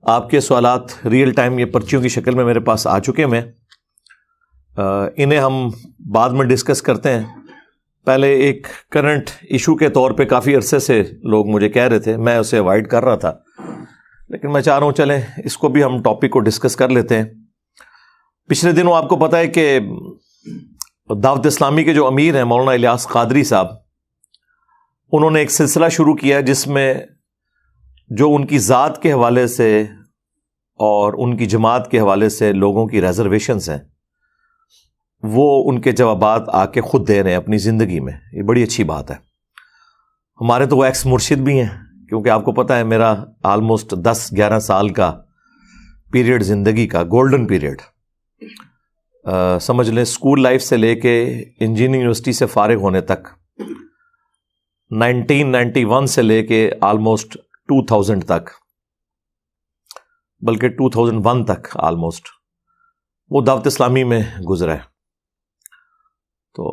آپ کے سوالات ریئل ٹائم یہ پرچیوں کی شکل میں میرے پاس آ چکے ہیں. انہیں ہم بعد میں ڈسکس کرتے ہیں. پہلے ایک کرنٹ ایشو کے طور پہ کافی عرصے سے لوگ مجھے کہہ رہے تھے، میں اسے اوائڈ کر رہا تھا، لیکن میں چاہ رہا ہوں چلیں اس کو بھی ہم ٹاپک کو ڈسکس کر لیتے ہیں. پچھلے دنوں آپ کو پتہ ہے کہ دعوت اسلامی کے جو امیر ہیں مولانا الیاس قادری صاحب، انہوں نے ایک سلسلہ شروع کیا جس میں جو ان کی ذات کے حوالے سے اور ان کی جماعت کے حوالے سے لوگوں کی ریزرویشنز ہیں، وہ ان کے جوابات آ کے خود دے رہے ہیں اپنی زندگی میں. یہ بڑی اچھی بات ہے. ہمارے تو وہ ایکس مرشد بھی ہیں، کیونکہ آپ کو پتہ ہے میرا آلموسٹ 10-11 سال کا پیریڈ زندگی کا گولڈن پیریڈ، سمجھ لیں اسکول لائف سے لے کے انجینئرنگ یونیورسٹی سے فارغ ہونے تک، 1991 سے لے کے آلموسٹ 2000 تک، بلکہ 2001 تک آلموسٹ وہ دعوت اسلامی میں گزرا ہے. تو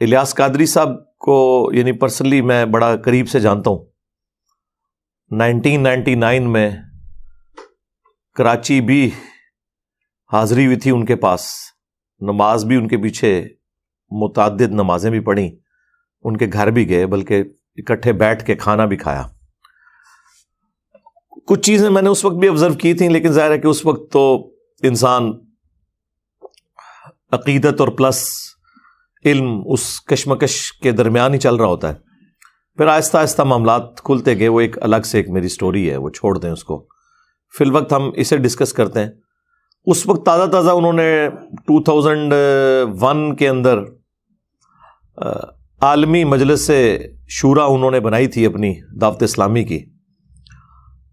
الیاس قادری صاحب کو یعنی پرسنلی میں بڑا قریب سے جانتا ہوں. 1999 میں کراچی بھی حاضری ہوئی تھی ان کے پاس، نماز بھی ان کے پیچھے متعدد نمازیں بھی پڑھیں، ان کے گھر بھی گئے، بلکہ اکٹھے بیٹھ کے کھانا بھی کھایا. کچھ چیزیں میں نے اس وقت بھی آبزرو کی تھیں، لیکن ظاہر ہے کہ اس وقت تو انسان عقیدت اور پلس علم اس کشمکش کے درمیان ہی چل رہا ہوتا ہے. پھر آہستہ آہستہ معاملات کھلتے گئے. وہ ایک الگ سے ایک میری سٹوری ہے، وہ چھوڑ دیں اس کو. فی الوقت ہم اسے ڈسکس کرتے ہیں. اس وقت تازہ تازہ انہوں نے 2001 کے اندر عالمی مجلس شورا انہوں نے بنائی تھی اپنی دعوت اسلامی کی،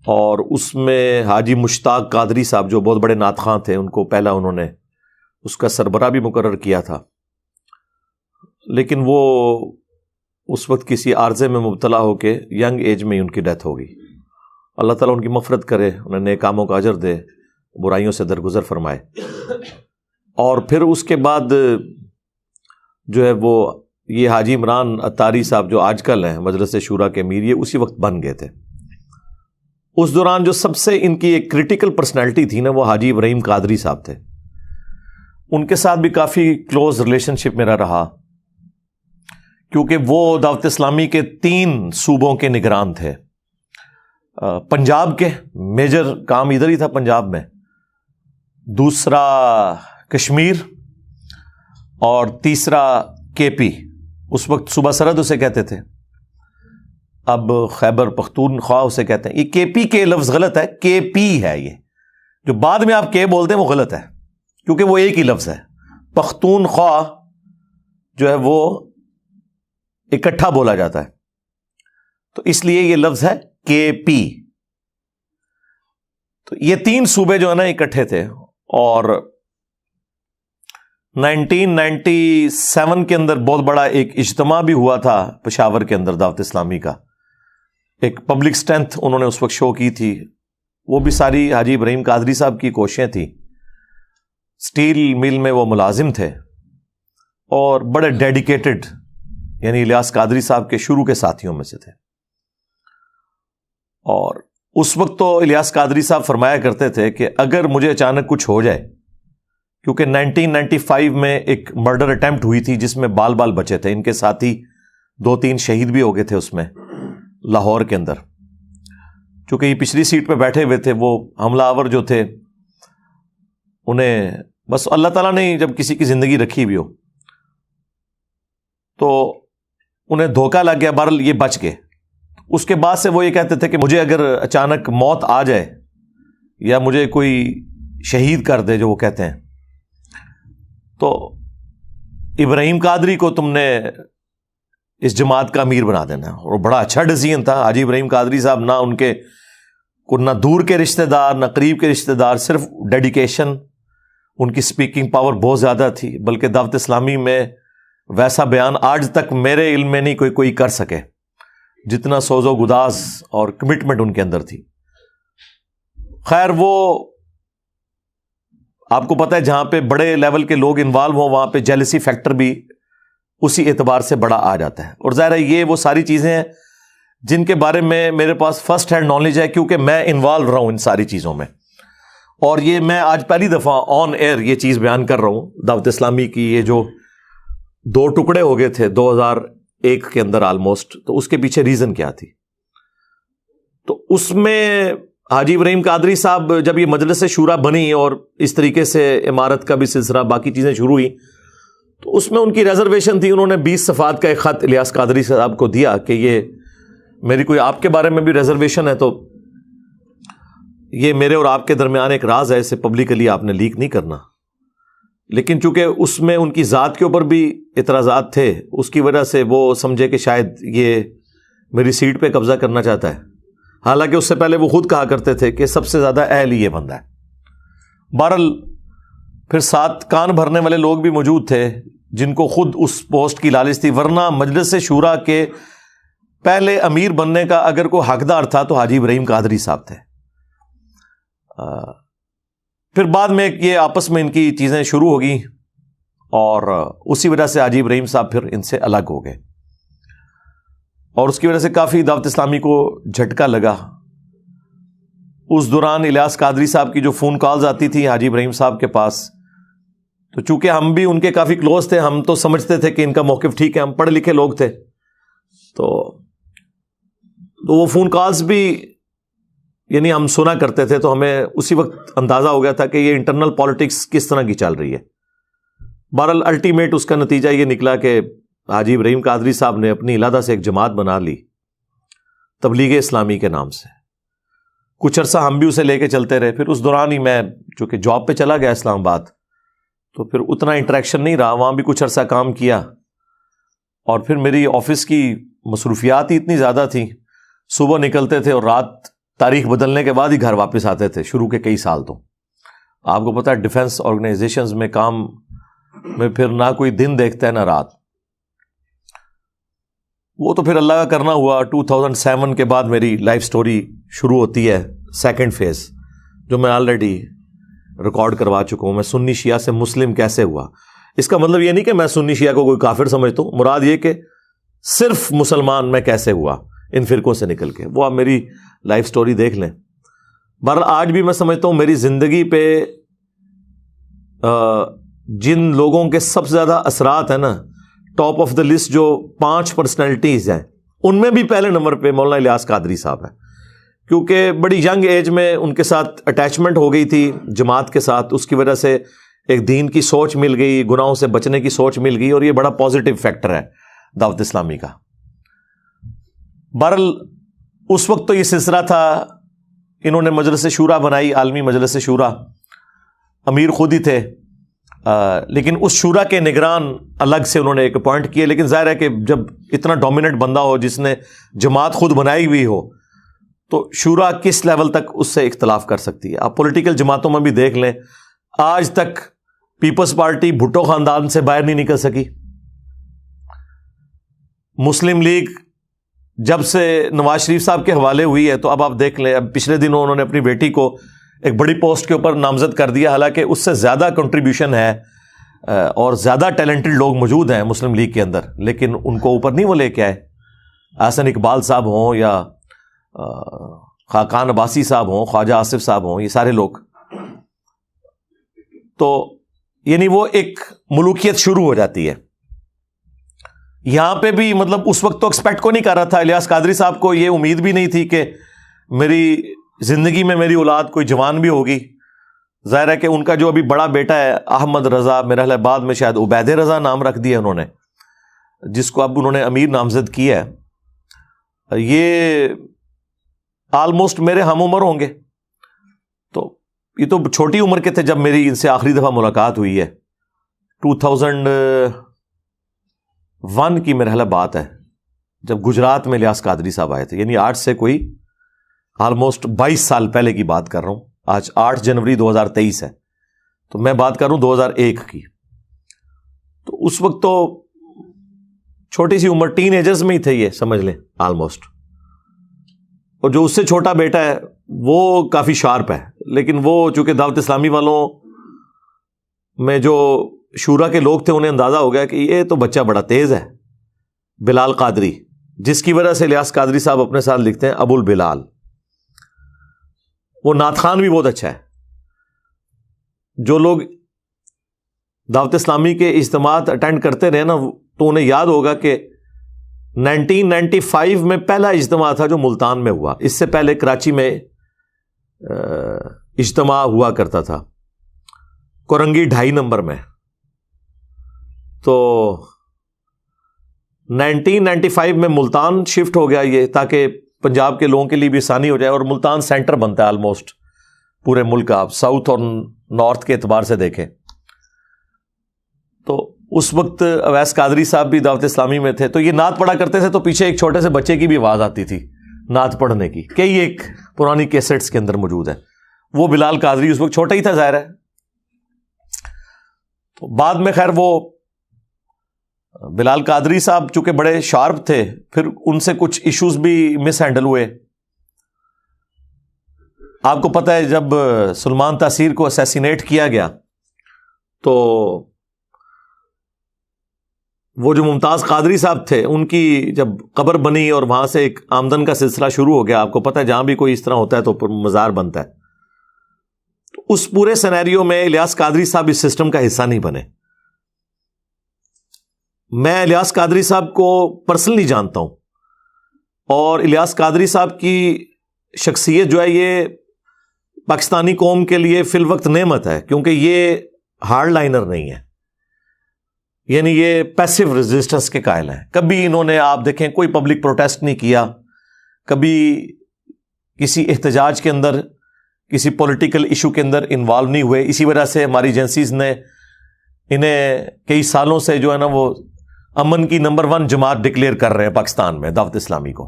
اور اس میں حاجی مشتاق قادری صاحب جو بہت بڑے نعت خواں تھے، ان کو پہلا انہوں نے اس کا سربراہ بھی مقرر کیا تھا. لیکن وہ اس وقت کسی عارضے میں مبتلا ہو کے ینگ ایج میں ہی ان کی ڈیتھ ہو گئی. اللہ تعالیٰ ان کی مغفرت کرے، انہیں نیک کاموں کا اجر دے، برائیوں سے درگزر فرمائے. اور پھر اس کے بعد جو ہے وہ یہ حاجی عمران اتاری صاحب جو آج کل ہیں مجلس شورا کے امیر، یہ اسی وقت بن گئے تھے. اس دوران جو سب سے ان کی ایک کریٹیکل پرسنالٹی تھی نا، وہ حاجی ابراہیم قادری صاحب تھے. ان کے ساتھ بھی کافی کلوز ریلیشن شپ میرا رہا، کیونکہ وہ دعوت اسلامی کے 3 صوبوں کے نگران تھے. پنجاب کے میجر کام ادھر ہی تھا پنجاب میں، دوسرا کشمیر، اور تیسرا کے پی. اس وقت صوبہ سرحد اسے کہتے تھے، اب خیبر پختونخوا اسے کہتے ہیں. یہ کے پی کے لفظ غلط ہے، کے پی ہے. یہ جو بعد میں آپ کے بولتے ہیں وہ غلط ہے، کیونکہ وہ ایک ہی لفظ ہے. پختونخوا جو ہے وہ اکٹھا بولا جاتا ہے، تو اس لیے یہ لفظ ہے کے پی. تو یہ 3 صوبے جو ہے نا اکٹھے تھے. اور 1997 کے اندر بہت بڑا ایک اجتماع بھی ہوا تھا پشاور کے اندر دعوت اسلامی کا. ایک پبلک اسٹرینتھ انہوں نے اس وقت شو کی تھی. وہ بھی ساری حاجی ابراہیم قادری صاحب کی کوششیں تھیں. سٹیل مل میں وہ ملازم تھے اور بڑے ڈیڈیکیٹڈ، یعنی الیاس قادری صاحب کے شروع کے ساتھیوں میں سے تھے. اور اس وقت تو الیاس قادری صاحب فرمایا کرتے تھے کہ اگر مجھے اچانک کچھ ہو جائے، کیونکہ 1995 میں ایک مرڈر اٹیمپٹ ہوئی تھی جس میں بال بچے تھے، ان کے ساتھی 2-3 شہید بھی ہو گئے تھے اس میں لاہور کے اندر. چونکہ یہ پچھلی سیٹ پہ بیٹھے ہوئے تھے، وہ حملہ آور جو تھے، انہیں بس اللہ تعالیٰ نے جب کسی کی زندگی رکھی بھی ہو تو انہیں دھوکہ لگ گیا، بہرحال یہ بچ گئے. اس کے بعد سے وہ یہ کہتے تھے کہ مجھے اگر اچانک موت آ جائے یا مجھے کوئی شہید کر دے، جو وہ کہتے ہیں، تو ابراہیم قادری کو تم نے اس جماعت کا امیر بنا دینا. اور بڑا اچھا ڈیسیژن تھا. حاجی ابراہیم قادری صاحب نہ ان کے نہ دور کے رشتہ دار نہ قریب کے رشتہ دار، صرف ڈیڈیکیشن، ان کی سپیکنگ پاور بہت زیادہ تھی. بلکہ دعوت اسلامی میں ویسا بیان آج تک میرے علم میں نہیں کوئی کر سکے جتنا سوز و گداز اور کمٹمنٹ ان کے اندر تھی. خیر، وہ آپ کو پتہ ہے جہاں پہ بڑے لیول کے لوگ انوالو ہوں وہاں پہ جیلسی فیکٹر بھی اسی اعتبار سے بڑا آ جاتا ہے. اور ظاہر ہے یہ وہ ساری چیزیں ہیں جن کے بارے میں میرے پاس فرسٹ ہینڈ نالج ہے، کیونکہ میں انوالو رہا ہوں ان ساری چیزوں میں. اور یہ میں آج پہلی دفعہ آن ایئر یہ چیز بیان کر رہا ہوں. دعوت اسلامی کی یہ جو 2 ٹکڑے ہو گئے تھے 2001 کے اندر آلموسٹ، تو اس کے پیچھے ریزن کیا تھی؟ تو اس میں حاجی ابراہیم قادری صاحب جب یہ مجلس شورا بنی اور اس طریقے سے عمارت کا بھی سلسلہ باقی چیزیں شروع ہوئی، تو اس میں ان کی ریزرویشن تھی. انہوں نے 20 صفحات کا ایک خط الیاس قادری صاحب کو دیا کہ یہ میری کوئی آپ کے بارے میں بھی ریزرویشن ہے، تو یہ میرے اور آپ کے درمیان ایک راز ہے، اسے پبلکلی آپ نے لیک نہیں کرنا. لیکن چونکہ اس میں ان کی ذات کے اوپر بھی اعتراضات تھے، اس کی وجہ سے وہ سمجھے کہ شاید یہ میری سیٹ پہ قبضہ کرنا چاہتا ہے. حالانکہ اس سے پہلے وہ خود کہا کرتے تھے کہ سب سے زیادہ اہل یہ بندہ ہے. بہرحال پھر ساتھ کان بھرنے والے لوگ بھی موجود تھے جن کو خود اس پوسٹ کی لالچ تھی، ورنہ مجلس شورا کے پہلے امیر بننے کا اگر کوئی حقدار تھا تو حاجی ابراہیم قادری صاحب تھے. پھر بعد میں یہ آپس میں ان کی چیزیں شروع ہو گئیں اور اسی وجہ سے حاجی ابراہیم صاحب پھر ان سے الگ ہو گئے، اور اس کی وجہ سے کافی دعوت اسلامی کو جھٹکا لگا. اس دوران الیاس قادری صاحب کی جو فون کالز آتی تھی حاجی ابراہیم صاحب کے پاس، تو چونکہ ہم بھی ان کے کافی کلوز تھے، ہم تو سمجھتے تھے کہ ان کا موقف ٹھیک ہے، ہم پڑھے لکھے لوگ تھے، تو وہ فون کالز بھی یعنی ہم سنا کرتے تھے، تو ہمیں اسی وقت اندازہ ہو گیا تھا کہ یہ انٹرنل پالیٹکس کس طرح کی چل رہی ہے. بہرحال الٹیمیٹ اس کا نتیجہ یہ نکلا کہ حاجی ابراہیم قادری صاحب نے اپنی علیحدہ سے ایک جماعت بنا لی تبلیغ اسلامی کے نام سے. کچھ عرصہ ہم بھی اسے لے کے چلتے رہے. پھر اس دوران ہی میں چونکہ جاب پہ چلا گیا اسلام آباد، تو پھر اتنا انٹریکشن نہیں رہا، وہاں بھی کچھ عرصہ کام کیا، اور پھر میری آفس کی مصروفیات ہی اتنی زیادہ تھیں، صبح نکلتے تھے اور رات تاریخ بدلنے کے بعد ہی گھر واپس آتے تھے شروع کے کئی سال. تو آپ کو پتہ ہے ڈیفنس آرگنائزیشنز میں کام میں پھر نہ کوئی دن دیکھتا ہے نہ رات. وہ تو پھر اللہ کا کرنا ہوا. 2007 کے بعد میری لائف سٹوری شروع ہوتی ہے، سیکنڈ فیز، جو میں آلریڈی ریکارڈ کروا چکا ہوں. میں سنی شیعہ سے مسلم کیسے ہوا. اس کا مطلب یہ نہیں کہ میں سنی شیعہ کو کوئی کافر سمجھتا ہوں، مراد یہ کہ صرف مسلمان میں کیسے ہوا ان فرقوں سے نکل کے. وہ آپ میری لائف سٹوری دیکھ لیں. بہرحال آج بھی میں سمجھتا ہوں میری زندگی پہ جن لوگوں کے سب سے زیادہ اثرات ہیں نا، ٹاپ آف دا لسٹ جو 5 پرسنالٹیز ہیں، ان میں بھی پہلے نمبر پہ مولانا الیاس قادری صاحب ہیں. کیونکہ بڑی ینگ ایج میں ان کے ساتھ اٹیچمنٹ ہو گئی تھی جماعت کے ساتھ، اس کی وجہ سے ایک دین کی سوچ مل گئی، گناہوں سے بچنے کی سوچ مل گئی، اور یہ بڑا پازیٹیو فیکٹر ہے دعوت اسلامی کا. بہرحال اس وقت تو یہ سلسلہ تھا، انہوں نے مجلس شورا بنائی، عالمی مجلس شورا، امیر خود ہی تھے، لیکن اس شورا کے نگران الگ سے انہوں نے ایک اپوائنٹ کیے. لیکن ظاہر ہے کہ جب اتنا ڈومیننٹ بندہ ہو جس نے جماعت خود بنائی ہوئی ہو، تو شورا کس لیول تک اس سے اختلاف کر سکتی ہے. آپ پولیٹیکل جماعتوں میں بھی دیکھ لیں، آج تک پیپلز پارٹی بھٹو خاندان سے باہر نہیں نکل سکی. مسلم لیگ جب سے نواز شریف صاحب کے حوالے ہوئی ہے، تو اب آپ دیکھ لیں، اب پچھلے دنوں انہوں نے اپنی بیٹی کو ایک بڑی پوسٹ کے اوپر نامزد کر دیا، حالانکہ اس سے زیادہ کنٹریبیوشن ہے اور زیادہ ٹیلنٹڈ لوگ موجود ہیں مسلم لیگ کے اندر، لیکن ان کو اوپر نہیں وہ لے کے آئے. احسن اقبال صاحب ہوں یا خاقان عباسی صاحب ہوں، خواجہ آصف صاحب ہوں، یہ سارے لوگ. تو یعنی وہ ایک ملوکیت شروع ہو جاتی ہے. یہاں پہ بھی مطلب اس وقت تو ایکسپیکٹ کو نہیں کر رہا تھا. الیاس قادری صاحب کو یہ امید بھی نہیں تھی کہ میری زندگی میں میری اولاد کوئی جوان بھی ہوگی. ظاہر ہے کہ ان کا جو ابھی بڑا بیٹا ہے احمد رضا، میرا خیال بعد میں شاید عبید رضا نام رکھ دیا انہوں نے، جس کو اب انہوں نے امیر نامزد کیا ہے. یہ آلموسٹ میرے ہم عمر ہوں گے. تو یہ تو چھوٹی عمر کے تھے جب میری ان سے آخری دفعہ ملاقات ہوئی ہے. 2001 کی میرے خیال بات ہے، جب گجرات میں الیاس قادری صاحب آئے تھے. یعنی آج سے کوئی آلموسٹ 22 سال پہلے کی بات کر رہا ہوں. آج 8 جنوری 2023 ہے، تو میں بات کر رہا ہوں 2001 کی. تو اس وقت تو چھوٹی سی عمر، ٹین ایجرز میں ہی تھے یہ، سمجھ لیں آلموسٹ. اور جو اس سے چھوٹا بیٹا ہے وہ کافی شارپ ہے، لیکن وہ چونکہ دعوت اسلامی والوں میں جو شورا کے لوگ تھے انہیں اندازہ ہو گیا کہ یہ تو بچہ بڑا تیز ہے. بلال قادری جس کی وجہ سے الیاس قادری صاحب اپنے ساتھ لکھتے ہیں ابو البلال. وہ نعت خوان بھی بہت اچھا ہے. جو لوگ دعوت اسلامی کے اجتماعات اٹینڈ کرتے رہے نا تو انہیں یاد ہوگا کہ 1995 میں پہلا اجتماع تھا جو ملتان میں ہوا. اس سے پہلے کراچی میں اجتماع ہوا کرتا تھا کورنگی 2.5 نمبر میں. تو 1995 میں ملتان شفٹ ہو گیا یہ, تاکہ پنجاب کے لوگوں کے لیے بھی آسانی ہو جائے, اور ملتان سینٹر بنتا ہے آلموسٹ پورے ملک کا, آپ ساؤتھ اور نارتھ کے اعتبار سے دیکھیں. تو اس وقت اویس قادری صاحب بھی دعوت اسلامی میں تھے, تو یہ نعت پڑھا کرتے تھے, تو پیچھے ایک چھوٹے سے بچے کی بھی آواز آتی تھی نعت پڑھنے کی, کئی ایک پرانی کیسٹس کے اندر موجود ہے. وہ بلال قادری اس وقت چھوٹا ہی تھا ظاہر ہے. تو بعد میں خیر وہ بلال قادری صاحب چونکہ بڑے شارپ تھے, پھر ان سے کچھ ایشوز بھی مس ہینڈل ہوئے. آپ کو پتہ ہے جب سلمان تاثیر کو اسیسینیٹ کیا گیا تو وہ جو ممتاز قادری صاحب تھے ان کی جب قبر بنی اور وہاں سے ایک آمدن کا سلسلہ شروع ہو گیا. آپ کو پتہ ہے جہاں بھی کوئی اس طرح ہوتا ہے تو مزار بنتا ہے. تو اس پورے سینیریو میں الیاس قادری صاحب اس سسٹم کا حصہ نہیں بنے. میں الیاس قادری صاحب کو پرسنلی جانتا ہوں, اور الیاس قادری صاحب کی شخصیت جو ہے یہ پاکستانی قوم کے لیے فی الوقت نعمت ہے, کیونکہ یہ ہارڈ لائنر نہیں ہے, یعنی یہ پیسو ریزسٹنس کے قائل ہیں. کبھی انہوں نے آپ دیکھیں کوئی پبلک پروٹیسٹ نہیں کیا, کبھی کسی احتجاج کے اندر کسی پولیٹیکل ایشو کے اندر انوالو نہیں ہوئے. اسی وجہ سے ہماری ایجنسیز نے انہیں کئی سالوں سے جو ہے نا وہ امن کی نمبر 1 جماعت ڈکلیئر کر رہے ہیں پاکستان میں دعوت اسلامی کو.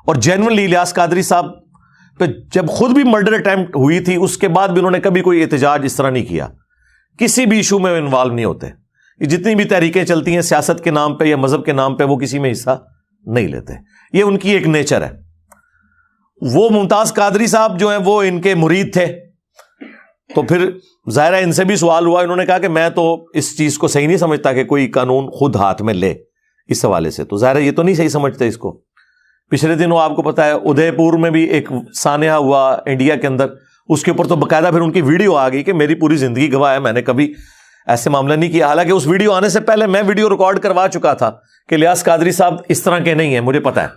اور جینوئنلی الیاس قادری صاحب پہ جب خود بھی مرڈر اٹیمپٹ ہوئی تھی اس کے بعد بھی انہوں نے کبھی کوئی احتجاج اس طرح نہیں کیا, کسی بھی ایشو میں انوالو نہیں ہوتے. جتنی بھی تحریکیں چلتی ہیں سیاست کے نام پہ یا مذہب کے نام پہ وہ کسی میں حصہ نہیں لیتے, یہ ان کی ایک نیچر ہے. وہ ممتاز قادری صاحب جو ہیں وہ ان کے مرید تھے, تو پھر ظاہر ہے ان سے بھی سوال ہوا. انہوں نے کہا کہ میں تو اس چیز کو صحیح نہیں سمجھتا کہ کوئی قانون خود ہاتھ میں لے اس حوالے سے. تو ظاہر ہے یہ تو نہیں صحیح سمجھتے اس کو. پچھلے دنوں آپ کو پتا ہے ادے پور میں بھی ایک سانحہ ہوا انڈیا کے اندر, اس کے اوپر تو باقاعدہ پھر ان کی ویڈیو آ گئی کہ میری پوری زندگی گواہ ہے, میں نے کبھی ایسے معاملہ نہیں کیا. حالانکہ اس ویڈیو آنے سے پہلے میں ویڈیو ریکارڈ کروا چکا تھا کہ الیاس قادری صاحب اس طرح کے نہیں ہیں, مجھے پتا ہے.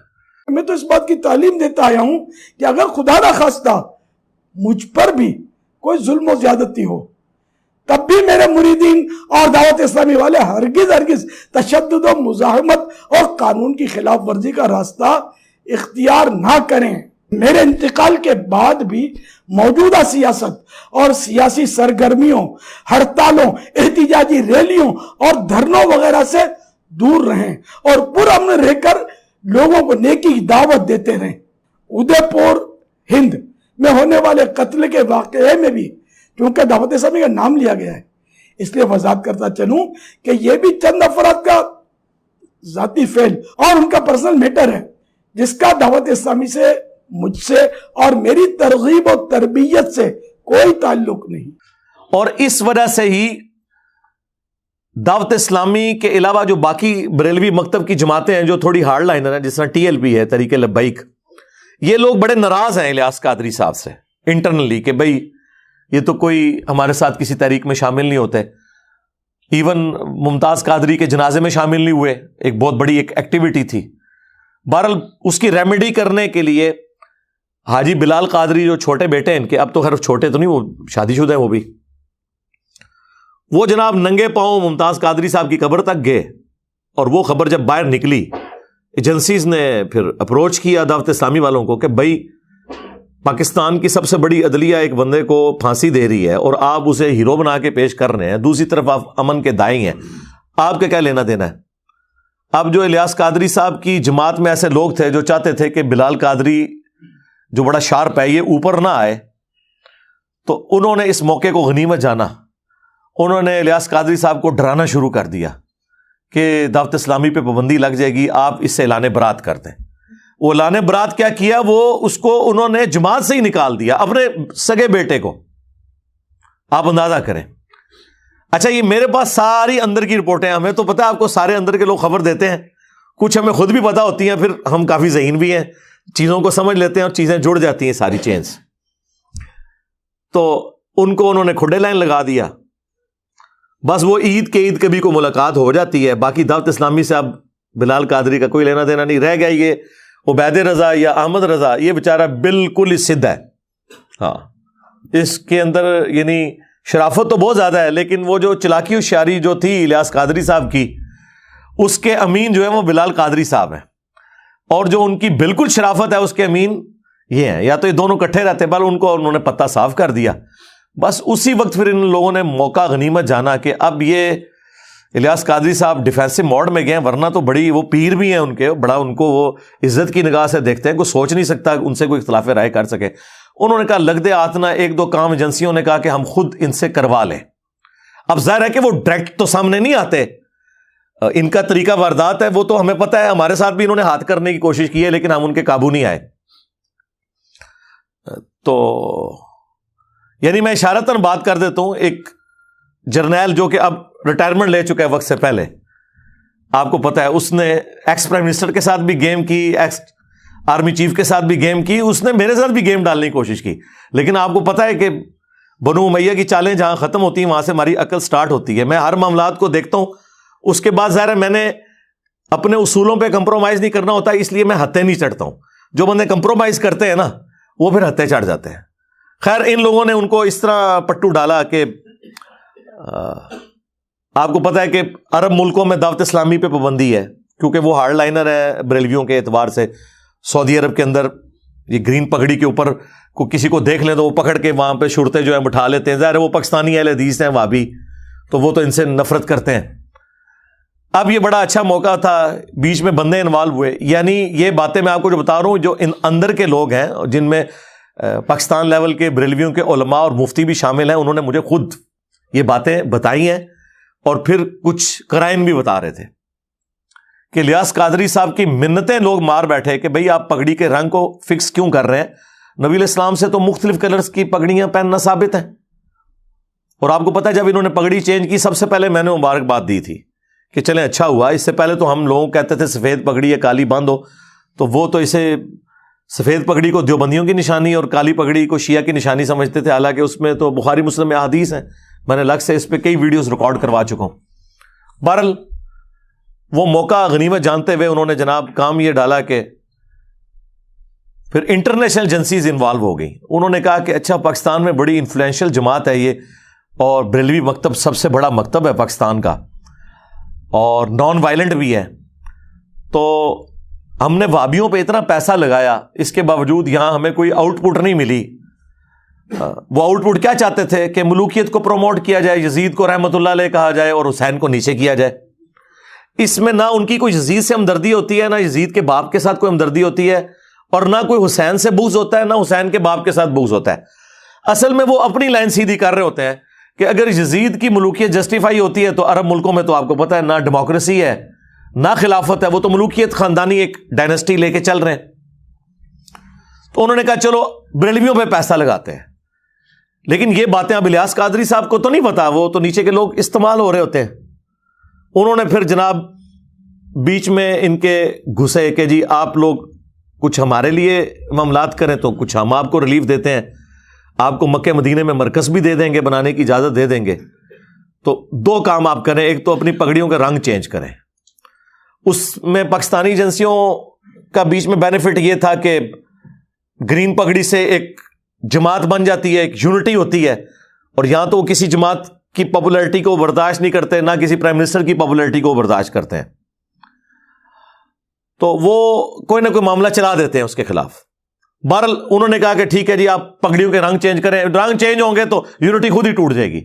میں تو اس بات کی تعلیم دیتا آیا ہوں کہ اگر خدا نہ خواستہ مجھ پر بھی کوئی ظلم و زیادتی ہو تب بھی میرے مریدین اور دعوت اسلامی والے ہرگز تشدد و مزاحمت اور قانون کی خلاف ورزی کا راستہ اختیار نہ کریں. میرے انتقال کے بعد بھی موجودہ سیاست اور سیاسی سرگرمیوں, ہڑتالوں, احتجاجی ریلیوں اور دھرنوں وغیرہ سے دور رہیں اور پرامن رہ کر لوگوں کو نیکی کی دعوت دیتے رہیں. ادے پور ہند میں ہونے والے قتل کے واقعے میں بھی کیونکہ دعوت اسلامی کا نام لیا گیا ہے اس لیے وضاحت کرتا چلوں کہ یہ بھی چند افراد کا ذاتی فعل اور ان کا پرسنل میٹر ہے جس کا دعوت اسلامی سے, مجھ سے اور میری ترغیب و تربیت سے کوئی تعلق نہیں. اور اس وجہ سے ہی دعوت اسلامی کے علاوہ جو باقی بریلوی مکتب کی جماعتیں ہیں جو تھوڑی ہارڈ لائنر ہیں, جس طرح TLP ہے تحریک لبیک, یہ لوگ بڑے ناراض ہیں الیاس قادری صاحب سے انٹرنلی کہ بھئی یہ تو کوئی ہمارے ساتھ کسی تحریک میں شامل نہیں ہوتے. ایون ممتاز قادری کے جنازے میں شامل نہیں ہوئے, ایک بہت بڑی ایک ایکٹیویٹی تھی. بہرحال اس کی ریمیڈی کرنے کے لیے حاجی بلال قادری جو چھوٹے بیٹے ہیں ان کے, اب تو خیر چھوٹے تو نہیں, وہ شادی شدہ ہیں وہ بھی, وہ جناب ننگے پاؤں ممتاز قادری صاحب کی قبر تک گئے. اور وہ خبر جب باہر نکلی ایجنسیز نے پھر اپروچ کیا دعوت اسلامی والوں کو کہ بھائی پاکستان کی سب سے بڑی عدلیہ ایک بندے کو پھانسی دے رہی ہے اور آپ اسے ہیرو بنا کے پیش کر رہے ہیں, دوسری طرف آپ امن کے دائیں ہیں, آپ کے کیا لینا دینا ہے. اب جو الیاس قادری صاحب کی جماعت میں ایسے لوگ تھے جو چاہتے تھے کہ بلال قادری جو بڑا شارپ ہے یہ اوپر نہ آئے, تو انہوں نے اس موقع کو غنیمت جانا, انہوں نے الیاس قادری صاحب کو ڈرانا شروع کر دیا کہ دعوت اسلامی پہ پابندی لگ جائے گی, آپ اس سے اعلان برات کر دیں. وہ اعلان برات کیا کیا, وہ اس کو انہوں نے جماعت سے ہی نکال دیا, اپنے سگے بیٹے کو. آپ اندازہ کریں. اچھا یہ میرے پاس ساری اندر کی رپورٹیں, ہمیں تو پتہ ہے آپ کو سارے اندر کے لوگ خبر دیتے ہیں, کچھ ہمیں خود بھی پتا ہوتی ہیں, پھر ہم کافی ذہین بھی ہیں, چیزوں کو سمجھ لیتے ہیں اور چیزیں جڑ جاتی ہیں ساری چینز. تو ان کو انہوں نے کھڈے لائن لگا دیا. بس وہ عید کے عید کبھی کو ملاقات ہو جاتی ہے, باقی دعوت اسلامی سے اب بلال قادری کا کوئی لینا دینا نہیں رہ گیا. یہ عبید رضا یا احمد رضا, یہ بیچارہ بالکل ہی سدھ ہے. ہاں, اس کے اندر یعنی شرافت تو بہت زیادہ ہے, لیکن وہ جو چلاکی ہوشیاری جو تھی الیاس قادری صاحب کی, اس کے امین جو ہے وہ بلال قادری صاحب ہیں, اور جو ان کی بالکل شرافت ہے اس کے امین یہ ہیں. یا تو یہ دونوں کٹھے رہتے, بل ان کو انہوں نے پتہ صاف کر دیا. بس اسی وقت پھر ان لوگوں نے موقع غنیمت جانا کہ اب یہ الیاس قادری صاحب ڈیفینسو موڈ میں گئے, ورنہ تو بڑی وہ پیر بھی ہیں ان کے, بڑا ان کو وہ عزت کی نگاہ سے دیکھتے ہیں, کوئی سوچ نہیں سکتا ان سے کوئی اختلاف رائے کر سکے. انہوں نے کہا لگ دے آتنا, ایک دو کام ایجنسیوں نے کہا کہ ہم خود ان سے کروا لیں. اب ظاہر ہے کہ وہ ڈائریکٹ تو سامنے نہیں آتے, ان کا طریقہ واردات ہے, وہ تو ہمیں پتہ ہے, ہمارے ساتھ بھی انہوں نے ہاتھ کرنے کی کوشش کی ہے, لیکن ہم ان کے قابو نہیں آئے. تو یعنی میں اشارتاً بات کر دیتا ہوں, ایک جرنیل جو کہ اب ریٹائرمنٹ لے چکا ہے وقت سے پہلے, آپ کو پتہ ہے, اس نے ایکس پرائم منسٹر کے ساتھ بھی گیم کی, ایکس آرمی چیف کے ساتھ بھی گیم کی, اس نے میرے ساتھ بھی گیم ڈالنے کی کوشش کی. لیکن آپ کو پتہ ہے کہ بنو امیہ کی چالیں جہاں ختم ہوتی ہیں وہاں سے ہماری عقل سٹارٹ ہوتی ہے. میں ہر معاملات کو دیکھتا ہوں, اس کے بعد ظاہر ہے میں نے اپنے اصولوں پہ کمپرومائز نہیں کرنا ہوتا, اس لیے میں ہتھے نہیں چڑھتا ہوں. جو بندے کمپرومائز کرتے ہیں نا وہ پھر ہتھے چڑھ جاتے ہیں. خیر, ان لوگوں نے ان کو اس طرح پٹو ڈالا کہ آپ کو پتہ ہے کہ عرب ملکوں میں دعوت اسلامی پہ پابندی ہے, کیونکہ وہ ہارڈ لائنر ہے بریلویوں کے اعتبار سے. سعودی عرب کے اندر یہ گرین پگڑی کے اوپر کو کسی کو دیکھ لیں تو وہ پکڑ کے وہاں پہ شرطیں جو ہے بٹھا لیتے ہیں. ظاہر ہے وہ پاکستانی اہل حدیث ہیں, وہابی, تو وہ تو ان سے نفرت کرتے ہیں. اب یہ بڑا اچھا موقع تھا, بیچ میں بندے انوالو ہوئے. یعنی یہ باتیں میں آپ کو جو بتا رہا ہوں, جو اندر کے لوگ ہیں جن میں پاکستان لیول کے بریلویوں کے علماء اور مفتی بھی شامل ہیں, انہوں نے مجھے خود یہ باتیں بتائی ہیں, اور پھر کچھ قرائن بھی بتا رہے تھے کہ الیاس قادری صاحب کی منتیں لوگ مار بیٹھے کہ بھئی آپ پگڑی کے رنگ کو فکس کیوں کر رہے ہیں, نبی علیہ السلام سے تو مختلف کلرز کی پگڑیاں پہننا ثابت ہے. اور آپ کو پتہ ہے جب انہوں نے پگڑی چینج کی, سب سے پہلے میں نے مبارکباد دی تھی کہ چلیں اچھا ہوا. اس سے پہلے تو ہم لوگوں کہتے تھے سفید پگڑی یا کالی باندھو, تو وہ تو اسے سفید پگڑی کو دیوبندیوں کی نشانی اور کالی پگڑی کو شیعہ کی نشانی سمجھتے تھے, حالانکہ اس میں تو بخاری مسلم میں احادیث ہیں. میں نے الگ سے اس پہ کئی ویڈیوز ریکارڈ کروا چکا ہوں. بہرحال وہ موقع غنیمت جانتے ہوئے انہوں نے جناب کام یہ ڈالا کہ پھر انٹرنیشنل ایجنسیز انوالو ہو گئی. انہوں نے کہا کہ اچھا پاکستان میں بڑی انفلوئنشل جماعت ہے یہ, اور بریلوی مکتب سب سے بڑا مکتب ہے پاکستان کا, اور نان وائلنٹ بھی ہے, تو ہم نے وابیوں پہ اتنا پیسہ لگایا, اس کے باوجود یہاں ہمیں کوئی آؤٹ پٹ نہیں ملی. وہ آؤٹ پٹ کیا چاہتے تھے کہ ملوکیت کو پروموٹ کیا جائے, یزید کو رحمت اللہ علیہ کہا جائے اور حسین کو نیچے کیا جائے. اس میں نہ ان کی کوئی یزید سے ہمدردی ہوتی ہے, نہ یزید کے باپ کے ساتھ کوئی ہمدردی ہوتی ہے, اور نہ کوئی حسین سے بغض ہوتا ہے, نہ حسین کے باپ کے ساتھ بغض ہوتا ہے. اصل میں وہ اپنی لائن سیدھی کر رہے ہوتے ہیں کہ اگر یزید کی ملوکیت جسٹیفائی ہوتی ہے تو عرب ملکوں میں تو آپ کو پتہ ہے نہ ڈیموکریسی ہے نہ خلافت ہے, وہ تو ملوکیت خاندانی ایک ڈائنسٹی لے کے چل رہے ہیں. تو انہوں نے کہا چلو بریلویوں پہ پیسہ لگاتے ہیں. لیکن یہ باتیں اب الیاس قادری صاحب کو تو نہیں پتا, وہ تو نیچے کے لوگ استعمال ہو رہے ہوتے ہیں. انہوں نے پھر جناب بیچ میں ان کے گھسے کہ جی آپ لوگ کچھ ہمارے لیے معاملات کریں تو کچھ ہم آپ کو ریلیف دیتے ہیں, آپ کو مکہ مدینے میں مرکز بھی دے دیں گے, بنانے کی اجازت دے دیں گے. تو دو کام آپ کریں, ایک تو اپنی پگڑیوں کا رنگ چینج کریں. اس میں پاکستانی ایجنسیوں کا بیچ میں بینیفٹ یہ تھا کہ گرین پگڑی سے ایک جماعت بن جاتی ہے, ایک یونٹی ہوتی ہے, اور یہاں تو وہ کسی جماعت کی پاپولرٹی کو برداشت نہیں کرتے, نہ کسی پرائم منسٹر کی پاپولرٹی کو برداشت کرتے ہیں, تو وہ کوئی نہ کوئی معاملہ چلا دیتے ہیں اس کے خلاف. بہرحال انہوں نے کہا کہ ٹھیک ہے جی آپ پگڑیوں کے رنگ چینج کریں, رنگ چینج ہوں گے تو یونٹی خود ہی ٹوٹ جائے گی.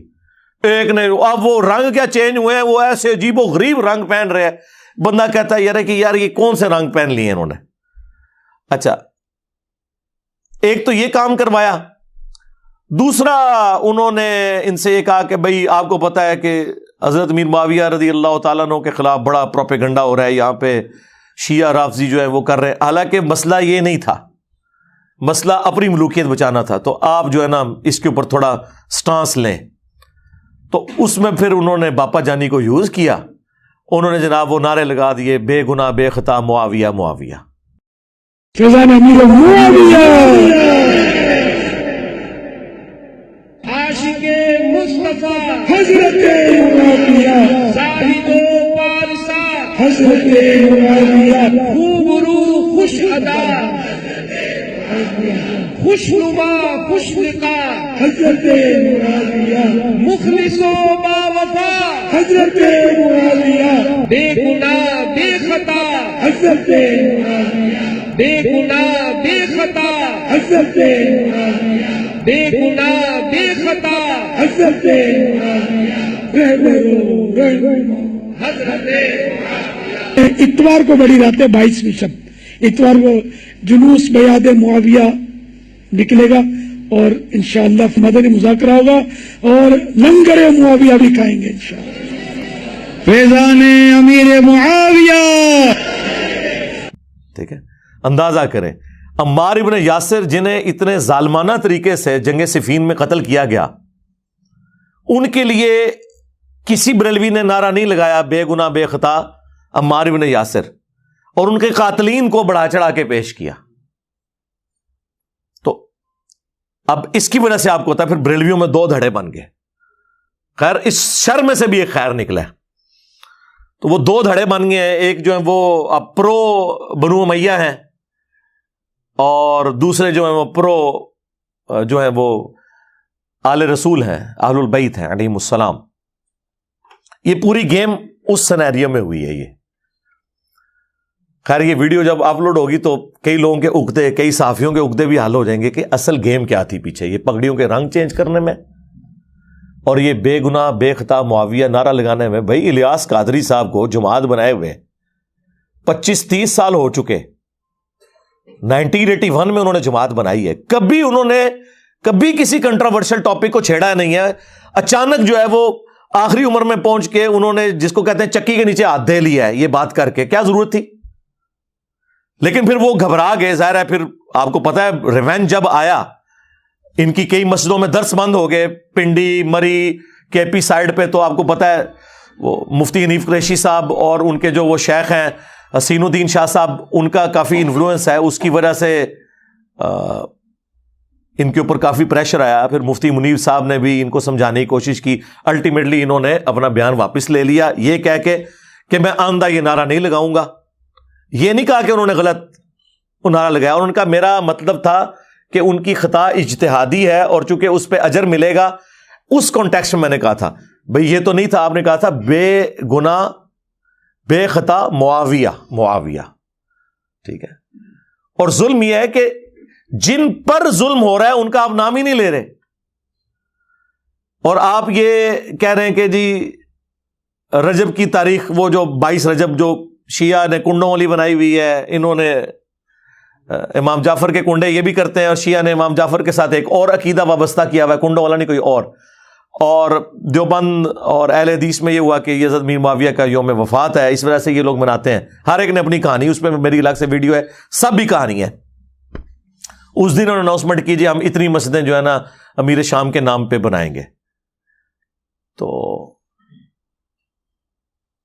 ایک نہیں, اب وہ رنگ کیا چینج ہوئے ہیں, وہ ایسے عجیب و غریب رنگ پہن رہے ہیں, بندہ کہتا ہے یار یہ کون سے رنگ پہن لیے انہوں نے. اچھا ایک تو یہ کام کروایا, دوسرا انہوں نے ان سے یہ کہا کہ بھئی آپ کو پتا ہے کہ حضرت امیر معاویہ رضی اللہ تعالیٰ عنہ کے خلاف بڑا پروپیگنڈا ہو رہا ہے, یہاں پہ شیعہ رافضی جو ہے وہ کر رہے ہیں. حالانکہ مسئلہ یہ نہیں تھا, مسئلہ اپنی ملوکیت بچانا تھا, تو آپ جو ہے نا اس کے اوپر تھوڑا سٹانس لیں. تو اس میں پھر انہوں نے باپا جانی کو یوز کیا انہوں نے جناب وہ نعرے لگا دیے بے گناہ بے خطا معاویہ معاویہ. فیضان امیر معاویہ عاشق مصطفیٰ حضرت معاویہ زاہد و پارسا حضرت معاویہ خوبرو خوش ادا خوش نما خوش لقا حضرت معاویہ مخلص و باوفا حضرت معاویہ بے گناہ بے خطا حضرت معاویہ بے گناہ بے خطا حضرت معاویہ بے گناہ بے خطا حضرت حضرت اتوار کو بڑی رات ہے 22ویں شب اتوار کو جلوس بیعت معاویہ نکلے گا اور انشاءاللہ مدنی مذاکرہ ہوگا اور لنگر معاویہ بھی کھائیں گے انشاءاللہ. فیضان امیر معاویہ. ٹھیک ہے, اندازہ کریں عمار ابن یاسر جنہیں اتنے ظالمانہ طریقے سے جنگ صفین میں قتل کیا گیا, ان کے لیے کسی بریلوی نے نعرہ نہیں لگایا بے گناہ بے خطا عمار ابن یاسر, اور ان کے قاتلین کو بڑھا چڑھا کے پیش کیا. تو اب اس کی وجہ سے آپ کو ہوتا ہے پھر بریلویوں میں 2 دھڑے بن گئے. خیر اس شر میں سے بھی ایک خیر نکلا ہے. تو وہ 2 دھڑے بن گئے ہیں, ایک جو ہے وہ اب پرو بنو امیہ ہیں, اور دوسرے جو ہیں وہ پرو جو ہیں وہ آل رسول ہیں, اہل البیت ہیں علیہم السلام. یہ پوری گیم اس سینیریو میں ہوئی ہے. یہ خیر یہ ویڈیو جب اپلوڈ ہوگی تو کئی لوگوں کے عقدے, کئی صحافیوں کے عقدے بھی حل ہو جائیں گے کہ اصل گیم کیا تھی پیچھے, یہ پگڑیوں کے رنگ چینج کرنے میں اور یہ بے گناہ بے خطا معاویہ نعرہ لگانے میں. بھائی الیاس قادری صاحب کو جماعت بنائے ہوئے 25-30 سال ہو چکے, 1981 میں انہوں نے جماعت بنائی ہے. کبھی انہوں نے کبھی کسی کنٹراورشل ٹاپک کو چھیڑا نہیں ہے. اچانک جو ہے وہ آخری عمر میں پہنچ کے انہوں نے جس کو کہتے ہیں چکی کے نیچے ہاتھ دے لیا ہے یہ بات کر کے, کیا ضرورت تھی؟ لیکن پھر وہ گھبرا گئے. ظاہر ہے پھر آپ کو پتا ہے ریونج جب آیا, ان کی کئی مسجدوں میں درس بند ہو گئے, پنڈی مری کے پی سائڈ پہ. تو آپ کو پتا ہے وہ مفتی حنیف قریشی صاحب اور ان کے جو وہ شیخ ہیں حسین الدین شاہ صاحب, ان کا کافی انفلوئنس ہے. اس کی وجہ سے ان کے اوپر کافی پریشر آیا. پھر مفتی منیر صاحب نے بھی ان کو سمجھانے کی کوشش کی. الٹیمیٹلی انہوں نے اپنا بیان واپس لے لیا, یہ کہہ کے کہ میں آئندہ یہ نعرہ نہیں لگاؤں گا. یہ نہیں کہا کہ انہوں نے غلط نعرہ لگایا, اور ان کا میرا مطلب تھا کہ ان کی خطا اجتہادی ہے, اور چونکہ اس پہ اجر ملے گا اس کانٹیکسٹ میں نے کہا تھا. بھئی یہ تو نہیں تھا, آپ نے کہا تھا بے گناہ بے خطا معاویہ معاویہ. ٹھیک ہے, اور ظلم یہ ہے کہ جن پر ظلم ہو رہا ہے ان کا آپ نام ہی نہیں لے رہے, اور آپ یہ کہہ رہے ہیں کہ جی رجب کی تاریخ وہ جو 22 رجب جو شیعہ نے کنڈوں والی بنائی ہوئی ہے, انہوں نے امام جعفر کے کنڈے یہ بھی کرتے ہیں, اور شیعہ نے امام جعفر کے ساتھ ایک اور عقیدہ وابستہ کیا ہوا ہے, کنڈوں والا نہیں کوئی اور دیوبند اور اہل حدیث میں یہ ہوا کہ یزید میر معاویہ کا یوم وفات ہے, اس وجہ سے یہ لوگ مناتے ہیں. ہر ایک نے اپنی کہانی, اس پہ میری الگ سے ویڈیو ہے, سب بھی کہانی ہے. اس دن انہوں نے اناؤنسمنٹ کیجیے ہم اتنی مسجدیں جو ہے نا امیر شام کے نام پہ بنائیں گے. تو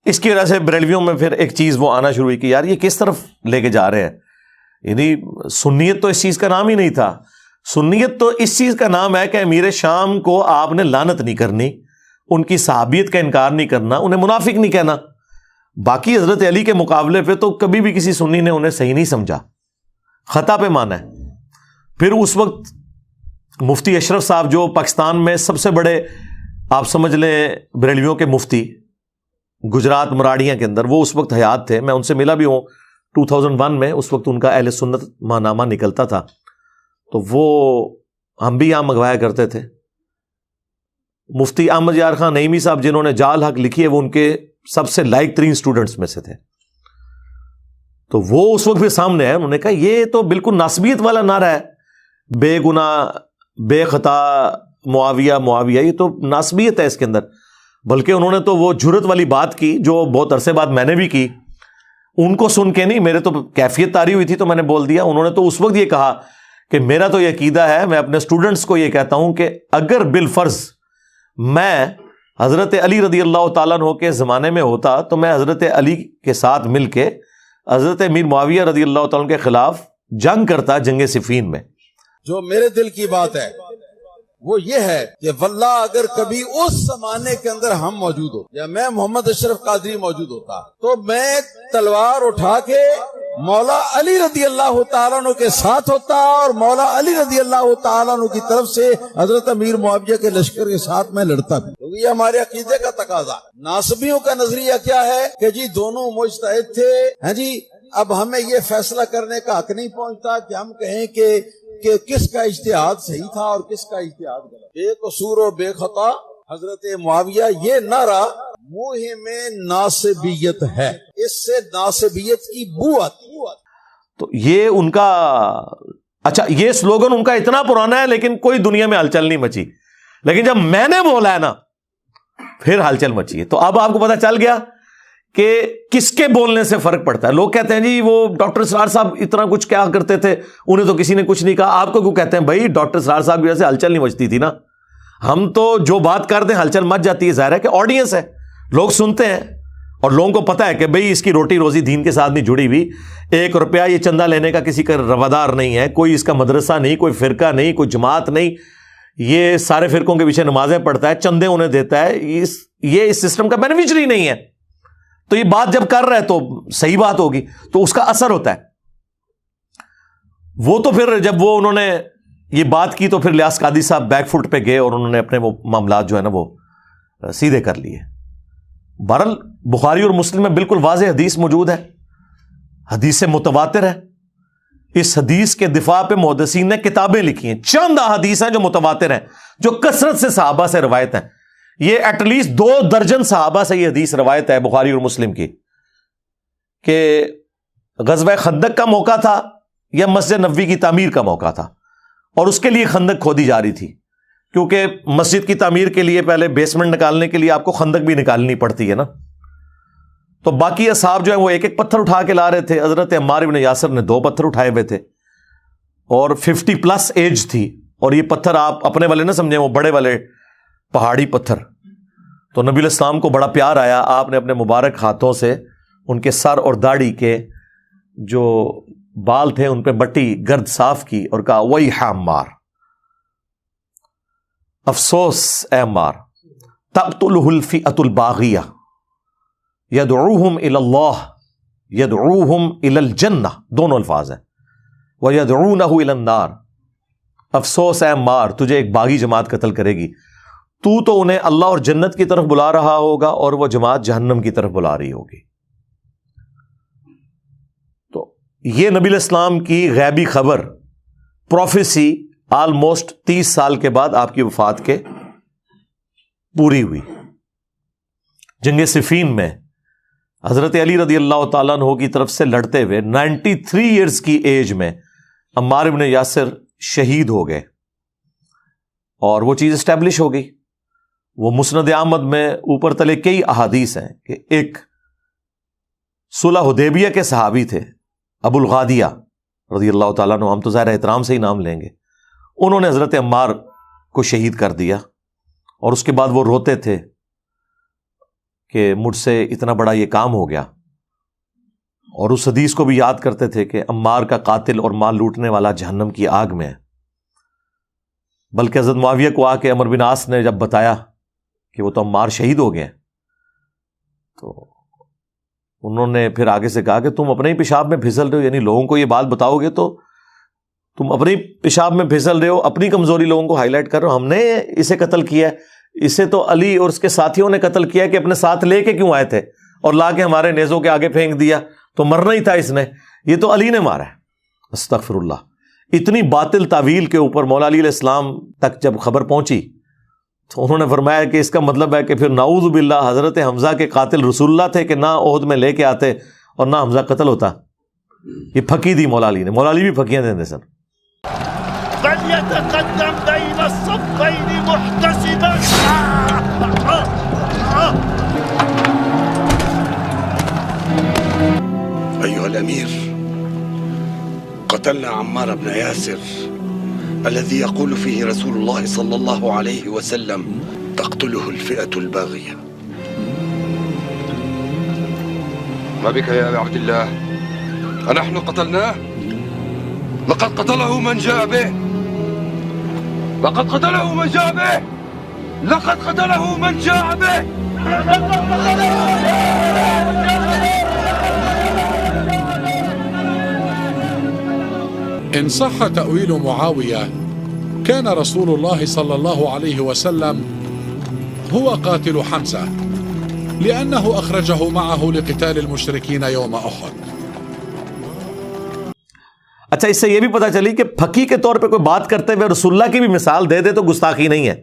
اس کی وجہ سے بریلویوں میں پھر ایک چیز وہ آنا شروع ہوئی کہ یار یہ کس طرف لے کے جا رہے ہیں. یعنی سنیت تو اس چیز کا نام ہی نہیں تھا. سنیت تو اس چیز کا نام ہے کہ امیر شام کو آپ نے لعنت نہیں کرنی, ان کی صحابیت کا انکار نہیں کرنا, انہیں منافق نہیں کہنا. باقی حضرت علی کے مقابلے پہ تو کبھی بھی کسی سنی نے انہیں صحیح نہیں سمجھا, خطا پہ مانا ہے. پھر اس وقت مفتی اشرف صاحب جو پاکستان میں سب سے بڑے آپ سمجھ لیں بریلویوں کے مفتی گجرات مراڑیاں کے اندر, وہ اس وقت حیات تھے. میں ان سے ملا بھی ہوں 2001 میں, اس وقت ان کا اہل سنت ماہنامہ نکلتا تھا, تو وہ ہم بھی یہاں منگوایا کرتے تھے. مفتی احمد یار خان نعیمی صاحب جنہوں نے جال حق لکھی ہے, وہ ان کے سب سے لائق ترین سٹوڈنٹس میں سے تھے. تو وہ اس وقت بھی سامنے ہے, انہوں نے کہا یہ تو بالکل ناسبیت والا نعرہ ہے, بے گناہ بے خطا معاویہ معاویہ, یہ تو ناسبیت ہے اس کے اندر. بلکہ انہوں نے تو وہ جرت والی بات کی جو بہت عرصے بعد میں نے بھی کی, ان کو سن کے نہیں, میرے تو کیفیت تاری ہوئی تھی تو میں نے بول دیا. انہوں نے تو اس وقت یہ کہا کہ میرا تو یہ عقیدہ ہے, میں اپنے اسٹوڈنٹس کو یہ کہتا ہوں کہ اگر بالفرض میں حضرت علی رضی اللہ تعالیٰ عنہ کے زمانے میں ہوتا تو میں حضرت علی کے ساتھ مل کے حضرت امیر معاویہ رضی اللہ تعالیٰ عنہ کے خلاف جنگ کرتا جنگ صفین میں. جو میرے دل کی بات ہے وہ یہ ہے کہ واللہ اگر کبھی اس زمانے کے اندر ہم موجود ہو یا میں محمد اشرف قادری موجود ہوتا تو میں تلوار اٹھا کے مولا علی رضی اللہ تعالیٰ عنہ کے ساتھ ہوتا اور مولا علی رضی اللہ تعالیٰ عنہ کی طرف سے حضرت امیر معاویہ کے لشکر کے ساتھ میں لڑتا بھی. کیونکہ یہ ہمارے عقیدے کا تقاضا. ناصبیوں کا نظریہ کیا ہے کہ جی دونوں مجتہد تھے, ہاں جی اب ہمیں یہ فیصلہ کرنے کا حق نہیں پہنچتا کہ ہم کہیں کہ کس کا اجتہاد صحیح تھا اور کس کا اجتہاد غلط. بے قصور و بے خطا حضرت معاویہ, یہ نعرہ موہم ناصبیت ہے, اس سے ناصبیت کی بو آتی. تو یہ ان کا, اچھا یہ سلوگن ان کا اتنا پرانا ہے لیکن کوئی دنیا میں ہلچل نہیں مچی, لیکن جب میں نے بولا ہے نا پھر ہلچل مچی ہے. تو اب آپ کو پتا چل گیا کہ کس کے بولنے سے فرق پڑتا ہے. لوگ کہتے ہیں جی وہ ڈاکٹر اسرار صاحب اتنا کچھ کیا کرتے تھے, انہیں تو کسی نے کچھ نہیں کہا. آپ کو کیوں کہتے ہیں بھائی ڈاکٹر اسرار صاحب کی وجہ سے ہلچل نہیں مچتی تھی نا. ہم تو جو بات کرتے ہیں ہلچل مچ جاتی ہے, ظاہر ہے کہ آڈینس ہے, لوگ سنتے ہیں اور لوگوں کو پتا ہے کہ بھئی اس کی روٹی روزی دین کے ساتھ نہیں جڑی ہوئی, 1 روپیہ یہ چندہ لینے کا کسی کا روادار نہیں ہے, کوئی اس کا مدرسہ نہیں, کوئی فرقہ نہیں, کوئی جماعت نہیں, یہ سارے فرقوں کے پیچھے نمازیں پڑھتا ہے, چندے انہیں دیتا ہے, یہ اس سسٹم کا بینیفیشری نہیں ہے. تو یہ بات جب کر رہے تو صحیح بات ہوگی تو اس کا اثر ہوتا ہے. وہ تو پھر جب وہ انہوں نے یہ بات کی تو پھر الیاس قادری صاحب بیک فٹ پہ گئے اور انہوں نے اپنے وہ معاملات جو ہے نا وہ سیدھے کر لیے. بہرحال بخاری اور مسلم میں بالکل واضح حدیث موجود ہے, حدیث متواتر ہے. اس حدیث کے دفاع پہ محدثین نے کتابیں لکھی ہیں. چند احادیث ہیں جو متواتر ہیں, جو کثرت سے صحابہ سے روایت ہیں. یہ ایٹ لیسٹ 2 درجن صحابہ سے یہ حدیث روایت ہے بخاری اور مسلم کی کہ غزوہ خندق کا موقع تھا یا مسجد نبوی کی تعمیر کا موقع تھا, اور اس کے لیے خندق کھودی جا رہی تھی, کیونکہ مسجد کی تعمیر کے لیے پہلے بیسمنٹ نکالنے کے لیے آپ کو خندق بھی نکالنی پڑتی ہے نا. تو باقی اصحاب جو ہیں وہ 1 پتھر اٹھا کے لا رہے تھے. حضرت عمار بن یاسر نے 2 پتھر اٹھائے ہوئے تھے اور 50+ ایج تھی, اور یہ پتھر آپ اپنے والے نہ سمجھیں, وہ بڑے والے پہاڑی پتھر. تو نبی علیہ السلام کو بڑا پیار آیا, آپ نے اپنے مبارک ہاتھوں سے ان کے سر اور داڑھی کے جو بال تھے ان پہ بٹی گرد صاف کی اور کہا ویح عمار, افسوس اے عمار, تقتلہ الفئۃ الباغیہ یدعوہم الی اللہ یدعوہم الی الجنہ, دونوں الفاظ ہیں, ویدعونہ الی النار. افسوس اے عمار, تجھے ایک باغی جماعت قتل کرے گی, تو انہیں اللہ اور جنت کی طرف بلا رہا ہوگا اور وہ جماعت جہنم کی طرف بلا رہی ہوگی. تو یہ نبی علیہ السلام کی غیبی خبر, پروفیسی, آلموسٹ 30 سال کے بعد آپ کی وفات کے پوری ہوئی. جنگ صفین میں حضرت علی رضی اللہ تعالیٰ عنہ کی طرف سے لڑتے ہوئے 93 ایئرز کی ایج میں عمار بن یاسر شہید ہو گئے, اور وہ چیز اسٹیبلش ہو گئی. وہ مسند احمد میں اوپر تلے کئی احادیث ہیں کہ ایک صلح حدیبیہ کے صحابی تھے ابو الغادیہ رضی اللہ تعالیٰ عنہ, ہم تو ظاہر احترام سے ہی نام لیں گے, انہوں نے حضرت عمار کو شہید کر دیا, اور اس کے بعد وہ روتے تھے کہ مجھ سے اتنا بڑا یہ کام ہو گیا, اور اس حدیث کو بھی یاد کرتے تھے کہ عمار کا قاتل اور مال لوٹنے والا جہنم کی آگ میں ہے. بلکہ حضرت معاویہ کو آ کے عمرو بن عاص نے جب بتایا کہ وہ تو عمار شہید ہو گئے, تو انہوں نے پھر آگے سے کہا کہ تم اپنے ہی پیشاب میں پھسل رہے ہو, یعنی لوگوں کو یہ بات بتاؤ گے تو تم اپنی پیشاب میں پھسل رہے ہو, اپنی کمزوری لوگوں کو ہائی لائٹ کر رہے ہو. ہم نے اسے قتل کیا ہے, اسے تو علی اور اس کے ساتھیوں نے قتل کیا کہ اپنے ساتھ لے کے کیوں آئے تھے اور لا کے ہمارے نیزوں کے آگے پھینک دیا, تو مرنا ہی تھا اس نے, یہ تو علی نے مارا ہے. استغفر اللہ. اتنی باطل تعویل کے اوپر مولا علی علیہ السلام تک جب خبر پہنچی تو انہوں نے فرمایا کہ اس کا مطلب ہے کہ پھر نعوذ باللہ حضرت حمزہ کے قاتل رسول اللہ تھے کہ نہ عہد میں لے کے آتے اور نہ حمزہ قتل ہوتا. یہ پھکی دی مولا علی نے, مولا علی بھی پھکیاں دیندے سن. فليتقدم بين الصفين محتسبا. أيها الأمير، قتلنا عمار بن ياسر الذي يقول فيه رسول الله صلى الله عليه وسلم تقتله الفئة الباغية. ما بك يا أبا عبد الله؟ أنحن قتلناه؟ لقد قتله من جاء به. لقد قتله من جاء به. لقد قتله من جاء به. إن صح تأويل معاوية كان رسول الله صلى الله عليه وسلم هو قاتل حمزة لأنه أخرجه معه لقتال المشركين يوم أحد. اچھا، اس سے یہ بھی پتہ چلی کہ پھکی کے طور پہ کوئی بات کرتے ہوئے رسول اللہ کی بھی مثال دے دے تو گستاخی نہیں ہے،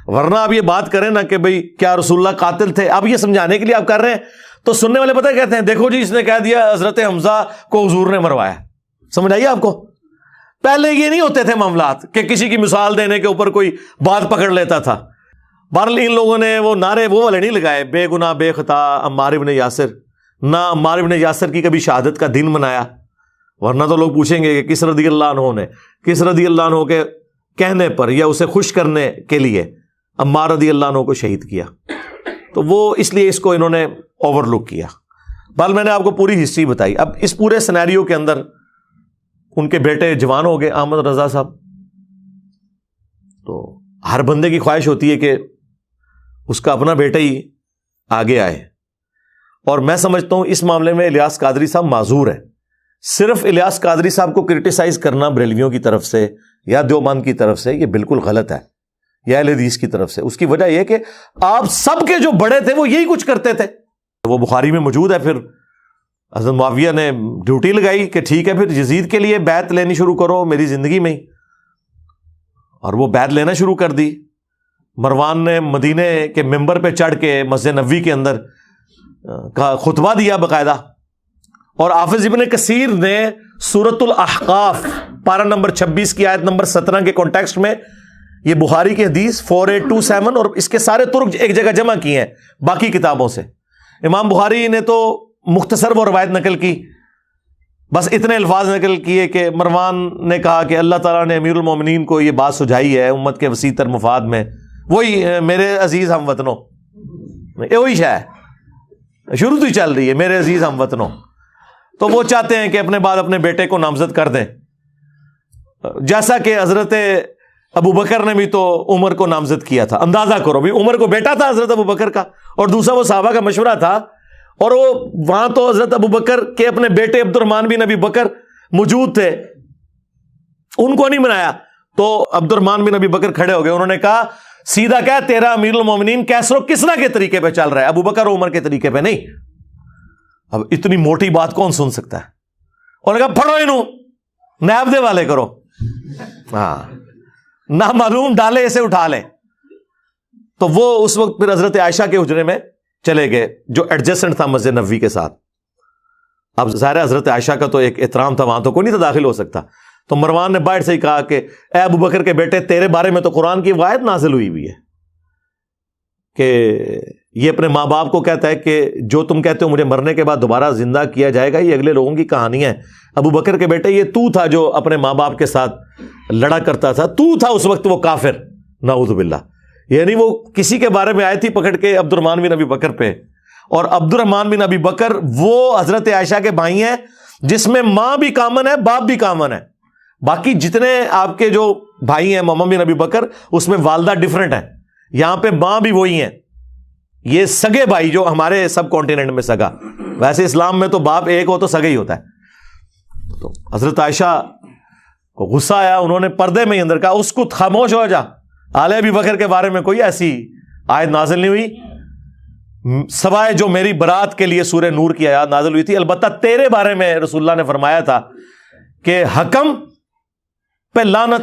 ورنہ آپ یہ بات کریں نا کہ بھئی کیا رسول اللہ قاتل تھے، اب یہ سمجھانے کے لیے آپ کر رہے ہیں تو سننے والے پتہ کہتے ہیں دیکھو جی اس نے کہہ دیا حضرت حمزہ کو حضور نے مروایا. سمجھ آئیے آپ کو؟ پہلے یہ نہیں ہوتے تھے معاملات کہ کسی کی مثال دینے کے اوپر کوئی بات پکڑ لیتا تھا. بہرحال ان لوگوں نے وہ نعرے وہ والے نہیں لگائے بے گناہ بے خطا عمار ابن یاسر، نہ عمار ابن یاسر کی کبھی شہادت کا دن منایا، ورنہ تو لوگ پوچھیں گے کہ کس رضی اللہ عنہ نے کس رضی اللہ عنہ کے کہنے پر یا اسے خوش کرنے کے لیے عمار رضی اللہ عنہ کو شہید کیا، تو وہ اس لیے اس کو انہوں نے اوور لک کیا. بہرحال میں نے آپ کو پوری ہسٹری بتائی. اب اس پورے سینیریو کے اندر ان کے بیٹے جوان ہو گئے، احمد رضا صاحب. تو ہر بندے کی خواہش ہوتی ہے کہ اس کا اپنا بیٹا ہی آگے آئے، اور میں سمجھتا ہوں اس معاملے میں الیاس قادری صاحب معذور ہیں. صرف الیاس قادری صاحب کو کرٹیسائز کرنا بریلویوں کی طرف سے یا دیوبند کی طرف سے یہ بالکل غلط ہے، یا اہل حدیث کی طرف سے. اس کی وجہ یہ کہ آپ سب کے جو بڑے تھے وہ یہی کچھ کرتے تھے. وہ بخاری میں موجود ہے. پھر حضرت معاویہ نے ڈیوٹی لگائی کہ ٹھیک ہے پھر یزید کے لیے بیعت لینی شروع کرو میری زندگی میں ہی، اور وہ بیعت لینا شروع کر دی. مروان نے مدینے کے ممبر پہ چڑھ کے مسجد نبوی کے اندر کا خطبہ دیا باقاعدہ، اور حافظ ابن کثیر نے سورۃ الاحقاف پارہ نمبر 26 کی آیت نمبر 17 کے کانٹیکسٹ میں یہ بخاری کی حدیث 4827 اور اس کے سارے ترک ایک جگہ جمع کیے ہیں باقی کتابوں سے. امام بخاری نے تو مختصر وہ روایت نقل کی، بس اتنے الفاظ نقل کیے کہ مروان نے کہا کہ اللہ تعالیٰ نے امیر المومنین کو یہ بات سجائی ہے امت کے وسیع تر مفاد میں، وہی میرے عزیز ہم وطنوں، وہی شاید شروع تو ہی چل رہی ہے میرے عزیز ہم وطنوں. تو وہ چاہتے ہیں کہ اپنے بعد اپنے بیٹے کو نامزد کر دیں، جیسا کہ حضرت ابو بکر نے بھی تو عمر کو نامزد کیا تھا. اندازہ کرو بھی عمر کو بیٹا تھا حضرت ابو بکر کا، اور دوسرا وہ صحابہ کا مشورہ تھا، اور وہ وہاں تو حضرت ابو بکر کے اپنے بیٹے عبد الرحمن بن ابی بکر موجود تھے، ان کو نہیں منایا. تو عبد الرحمن بن ابی بکر کھڑے ہو گئے، انہوں نے کہا سیدھا کیا تیرا امیر المومنین کیسر و کسرا کے طریقے پہ چل رہا ہے، ابو بکر و عمر کے طریقے پہ نہیں. اب اتنی موٹی بات کون سن سکتا ہے؟ انہوں نے کہا پھڑو انہوں نیب دے والے کرو، ہاں نہ معلوم ڈالے اسے اٹھا لے. تو وہ اس وقت پھر حضرت عائشہ کے حجرے میں چلے گئے جو ایڈجسٹنٹ تھا مسجد نبوی کے ساتھ. اب ظاہر حضرت عائشہ کا تو ایک احترام تھا، وہاں تو کوئی نہیں تھا داخل ہو سکتا. تو مروان نے باہر سے ہی کہا کہ اے ابو بکر کے بیٹے تیرے بارے میں تو قرآن کی آیت نازل ہوئی ہوئی ہے کہ یہ اپنے ماں باپ کو کہتا ہے کہ جو تم کہتے ہو مجھے مرنے کے بعد دوبارہ زندہ کیا جائے گا یہ اگلے لوگوں کی کہانی ہے. ابو بکر کے بیٹے یہ تو تھا جو اپنے ماں باپ کے ساتھ لڑا کرتا تھا، تو تھا اس وقت وہ کافر، نعوذ باللہ. یعنی وہ کسی کے بارے میں آئے تھی پکڑ کے عبد الرحمن بن ابی بکر پہ، اور عبد الرحمن بن ابی بکر وہ حضرت عائشہ کے بھائی ہیں جس میں ماں بھی کامن ہے باپ بھی کامن ہے. باقی جتنے آپ کے جو بھائی ہیں محمد بن ابی بکر اس میں والدہ ڈیفرنٹ ہیں، یہاں پہ ماں بھی وہی ہیں. یہ سگے بھائی جو ہمارے سب کانٹیننٹ میں سگا، ویسے اسلام میں تو باپ ایک ہو تو سگا ہی ہوتا ہے. تو حضرت عائشہ کو غصہ آیا، انہوں نے پردے میں ہی اندر کہا اس کو خاموش ہو جا، آل ابی بکر کے بارے میں کوئی ایسی آیت نازل نہیں ہوئی سوائے جو میری برات کے لیے سورہ نور کی آیات نازل ہوئی تھی. البتہ تیرے بارے میں رسول اللہ نے فرمایا تھا کہ حکم پہ لعنت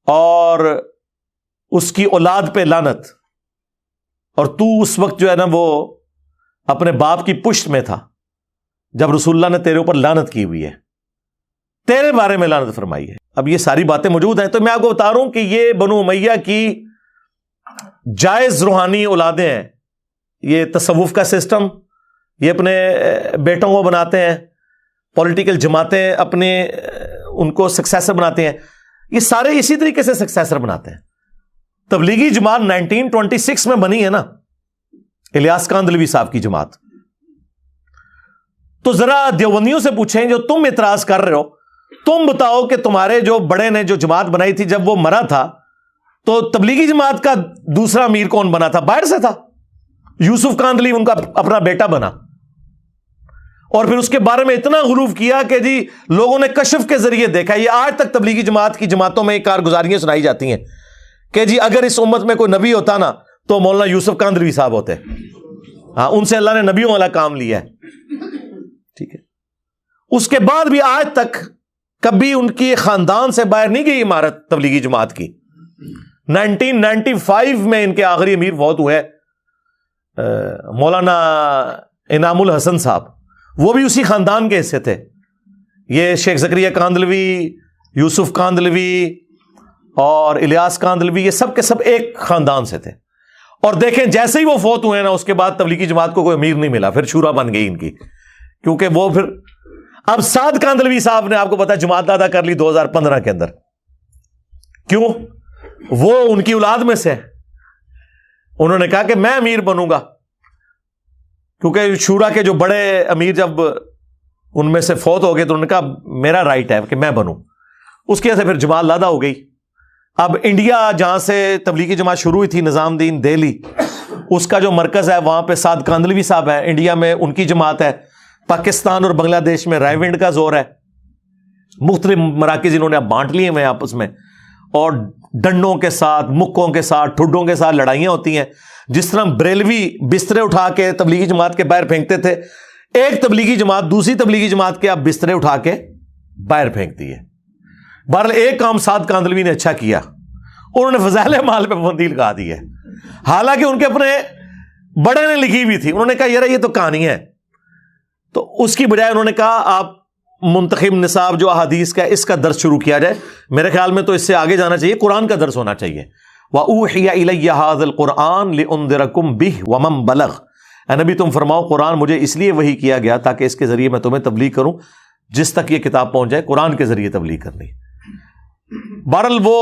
اور اس کی اولاد پہ لعنت، اور تو اس وقت جو ہے نا وہ اپنے باپ کی پشت میں تھا جب رسول اللہ نے تیرے اوپر لعنت کی ہوئی ہے، تیرے بارے میں لعنت فرمائی ہے. اب یہ ساری باتیں موجود ہیں. تو میں آپ کو بتا رہا ہوں کہ یہ بنو امیہ کی جائز روحانی اولادیں ہیں. یہ تصوف کا سسٹم یہ اپنے بیٹوں کو بناتے ہیں، پولیٹیکل جماعتیں اپنے ان کو سکسیسر بناتے ہیں، یہ سارے اسی طریقے سے سکسیسر بناتے ہیں. تبلیغی جماعت 1926 میں بنی ہے نا، الیاس کاندھلوی صاحب کی جماعت. تو ذرا دیوبندیوں سے پوچھیں جو تم اعتراض کر رہے ہو، تم بتاؤ کہ تمہارے جو بڑے نے جو جماعت بنائی تھی جب وہ مرا تھا تو تبلیغی جماعت کا دوسرا امیر کون بنا تھا؟ باہر سے تھا، یوسف کاندھلی ان کا اپنا بیٹا بنا. اور پھر اس کے بارے میں اتنا غلوف کیا کہ جی لوگوں نے کشف کے ذریعے دیکھا. یہ آج تک تبلیغی جماعت کی جماعتوں میں کارگزاریاں سنائی جاتی ہیں کہ جی اگر اس امت میں کوئی نبی ہوتا نا تو مولانا یوسف کاندھلوی صاحب ہوتے. ہاں، ان سے اللہ نے نبیوں والا کام لیا ہے. ٹھیک ہے. اس کے بعد بھی آج تک کبھی ان کی خاندان سے باہر نہیں گئی عمارت تبلیغی جماعت کی. 1995 میں ان کے آخری امیر فوت ہوئے مولانا انعام الحسن صاحب، وہ بھی اسی خاندان کے حصے تھے. یہ شیخ زکریا کاندھلوی، یوسف کاندھلوی اور الیاس کاندھلوی، یہ سب کے سب ایک خاندان سے تھے. اور دیکھیں جیسے ہی وہ فوت ہوئے نا اس کے بعد تبلیغی جماعت کو کوئی امیر نہیں ملا، پھر شورا بن گئی ان کی. کیونکہ وہ پھر اب سعد کاندھلوی صاحب نے آپ کو پتا جماعت ادا کر لی 2015 کے اندر. کیوں؟ وہ ان کی اولاد میں سے، انہوں نے کہا کہ میں امیر بنوں گا، کیونکہ شورا کے جو بڑے امیر جب ان میں سے فوت ہو گئے تو انہوں نے کہا میرا رائٹ ہے کہ میں بنوں. اس کی وجہ سے پھر جماعت لادا ہو گئی. اب انڈیا جہاں سے تبلیغی جماعت شروع ہوئی تھی، نظام دین دہلی، اس کا جو مرکز ہے وہاں پہ سعد کاندھلوی صاحب ہے. انڈیا میں ان کی جماعت ہے. پاکستان اور بنگلہ دیش میں رائے ونڈ کا زور ہے. مختلف مراکز انہوں نے اب بانٹ لیے ہوئے آپس میں، اور ڈنڈوں کے ساتھ، مکوں کے ساتھ، ٹھڈوں کے ساتھ لڑائیاں ہوتی ہیں. جس طرح بریلوی بسترے اٹھا کے تبلیغی جماعت کے باہر پھینکتے تھے، ایک تبلیغی جماعت دوسری تبلیغی جماعت کے اب بسترے اٹھا کے باہر پھینکتی ہے. بہرحال ایک کام سعد کاندھلوی نے اچھا کیا، انہوں نے فضائل اعمال پہ پابندی لگا دی ہے. حالانکہ ان کے اپنے بڑے نے لکھی ہوئی تھی. انہوں نے کہا یار یہ تو کہانی ہے، تو اس کی بجائے انہوں نے کہا آپ منتخب نصاب جو احادیث کا اس کا درس شروع کیا جائے. میرے خیال میں تو اس سے آگے جانا چاہیے، قرآن کا درس ہونا چاہیے. وَأُوحِيَ إِلَيَّ هَذَا الْقُرْآنُ لِأُنذِرَكُمْ بِهِ وَمَنْ بَلَغَ. اے نبی تم فرماؤ قرآن مجھے اس لیے وحی کیا گیا تاکہ اس کے ذریعے میں تمہیں تبلیغ کروں، جس تک یہ کتاب پہنچ جائے قرآن کے ذریعے تبلیغ کرنی. بہرحال وہ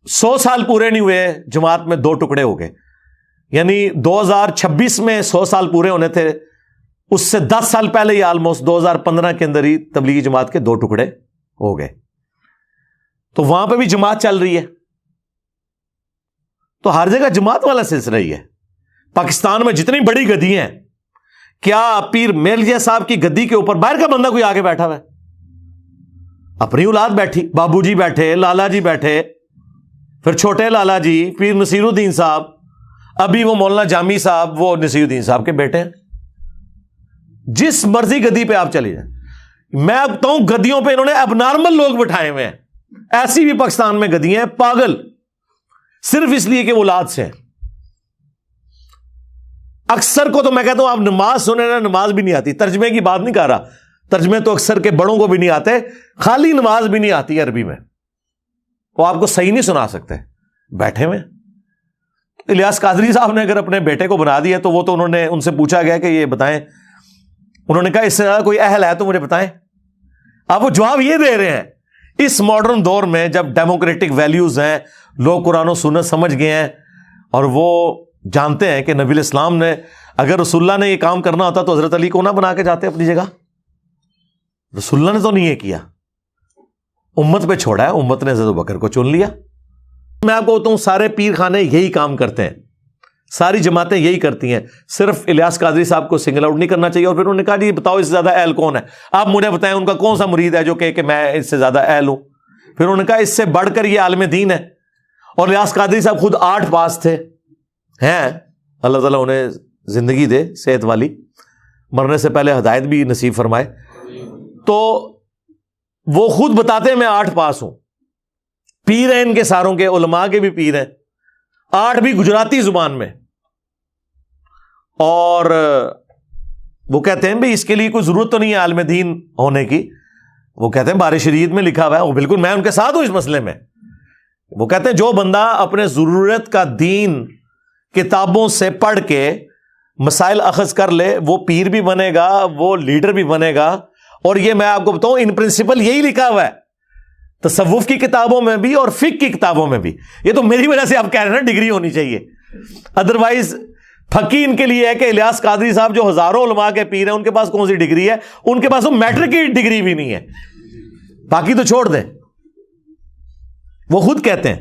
100 سال پورے نہیں ہوئے، جماعت میں 2 ٹکڑے ہو گئے. یعنی 2026 میں 100 سال پورے ہونے تھے، اس سے 10 سال پہلے ہی آلموسٹ 2015 کے اندر ہی تبلیغی جماعت کے 2 ٹکڑے ہو گئے. تو وہاں پہ بھی جماعت چل رہی ہے. تو ہر جگہ جماعت والا سلسلہ ہی ہے. پاکستان میں جتنی بڑی گدی ہیں، کیا پیر میرزا صاحب کی گدی کے اوپر باہر کا بندہ کوئی آگے بیٹھا ہوا ہے؟ اپنی اولاد بیٹھی، بابو جی بیٹھے، لالا جی بیٹھے، پھر چھوٹے لالا جی، پیر نصیر الدین صاحب، ابھی وہ مولانا جامی صاحب وہ نصیر الدین صاحب کے بیٹے ہیں. جس مرضی گدی پہ آپ چلے جائیں. میں اب بتاؤں گدیوں پہ انہوں نے اب نارمل لوگ بٹھائے ہوئے ہیں. ایسی بھی پاکستان میں گدیاں ہیں پاگل، صرف اس لیے کہ وہ اولاد سے ہیں. اکثر کو تو میں کہتا ہوں آپ نماز سنیں نا، نماز بھی نہیں آتی. ترجمے کی بات نہیں کر رہا، ترجمے تو اکثر کے بڑوں کو بھی نہیں آتے، خالی نماز بھی نہیں آتی عربی میں، وہ آپ کو صحیح نہیں سنا سکتے بیٹھے ہوئے. الیاس قادری صاحب نے اگر اپنے بیٹے کو بنا دیا تو وہ تو انہوں نے ان سے پوچھا گیا کہ یہ بتائیں، انہوں نے کہا اس سے زیادہ کوئی اہل ہے تو مجھے بتائیں. اب وہ جواب یہ دے رہے ہیں اس ماڈرن دور میں جب ڈیموکریٹک ویلیوز ہیں، لوگ قرآن و سنت سمجھ گئے ہیں، اور وہ جانتے ہیں کہ نبی الاسلام نے اگر رسول اللہ نے یہ کام کرنا ہوتا تو حضرت علی کو نہ بنا کے جاتے اپنی جگہ. رسول اللہ نے تو نہیں یہ کیا، امت پہ چھوڑا ہے، امت نے حضرت بکر کو چن لیا. میں آپ کو بتاؤں سارے پیر خانے یہی کام کرتے ہیں، ساری جماعتیں یہی کرتی ہیں. صرف الیاس قادری صاحب کو سنگل آؤٹ نہیں کرنا چاہیے. اور پھر انہوں نے کہا جی بتاؤ اس سے زیادہ اہل کون ہے؟ آپ مجھے بتائیں ان کا کون سا مرید ہے جو کہ میں اس سے زیادہ اہل ہوں. پھر انہوں نے کہا اس سے بڑھ کر یہ عالم دین ہے. اور الیاس قادری صاحب خود 8 پاس تھے ہیں، اللہ تعالیٰ انہیں زندگی دے صحت والی، مرنے سے پہلے ہدایت بھی نصیب فرمائے. تو وہ خود بتاتے ہیں میں 8 پاس ہوں، پیر ہیں ان کے ساروں کے، علماء کے بھی پیر ہیں، 8 بھی گجراتی زبان میں. اور وہ کہتے ہیں بھئی اس کے لیے کوئی ضرورت تو نہیں ہے عالم دین ہونے کی. وہ کہتے ہیں بار شریعت میں لکھا ہوا ہے، وہ بالکل میں ان کے ساتھ ہوں اس مسئلے میں. وہ کہتے ہیں جو بندہ اپنے ضرورت کا دین کتابوں سے پڑھ کے مسائل اخذ کر لے وہ پیر بھی بنے گا، وہ لیڈر بھی بنے گا. اور یہ میں آپ کو بتاؤں ان پرنسپل یہی لکھا ہوا ہے. تصوف کی کتابوں میں بھی اور فقہ کی کتابوں میں بھی. یہ تو میری وجہ سے آپ کہہ رہے ہیں نا ڈگری ہونی چاہیے, ادروائز فقی ان کے لیے ہے کہ الیاس قادری صاحب جو ہزاروں علماء کے پیر ہیں ان کے پاس کون سی ڈگری ہے؟ ان کے پاس تو میٹرک کی ڈگری بھی نہیں ہے, باقی تو چھوڑ دیں. وہ خود کہتے ہیں,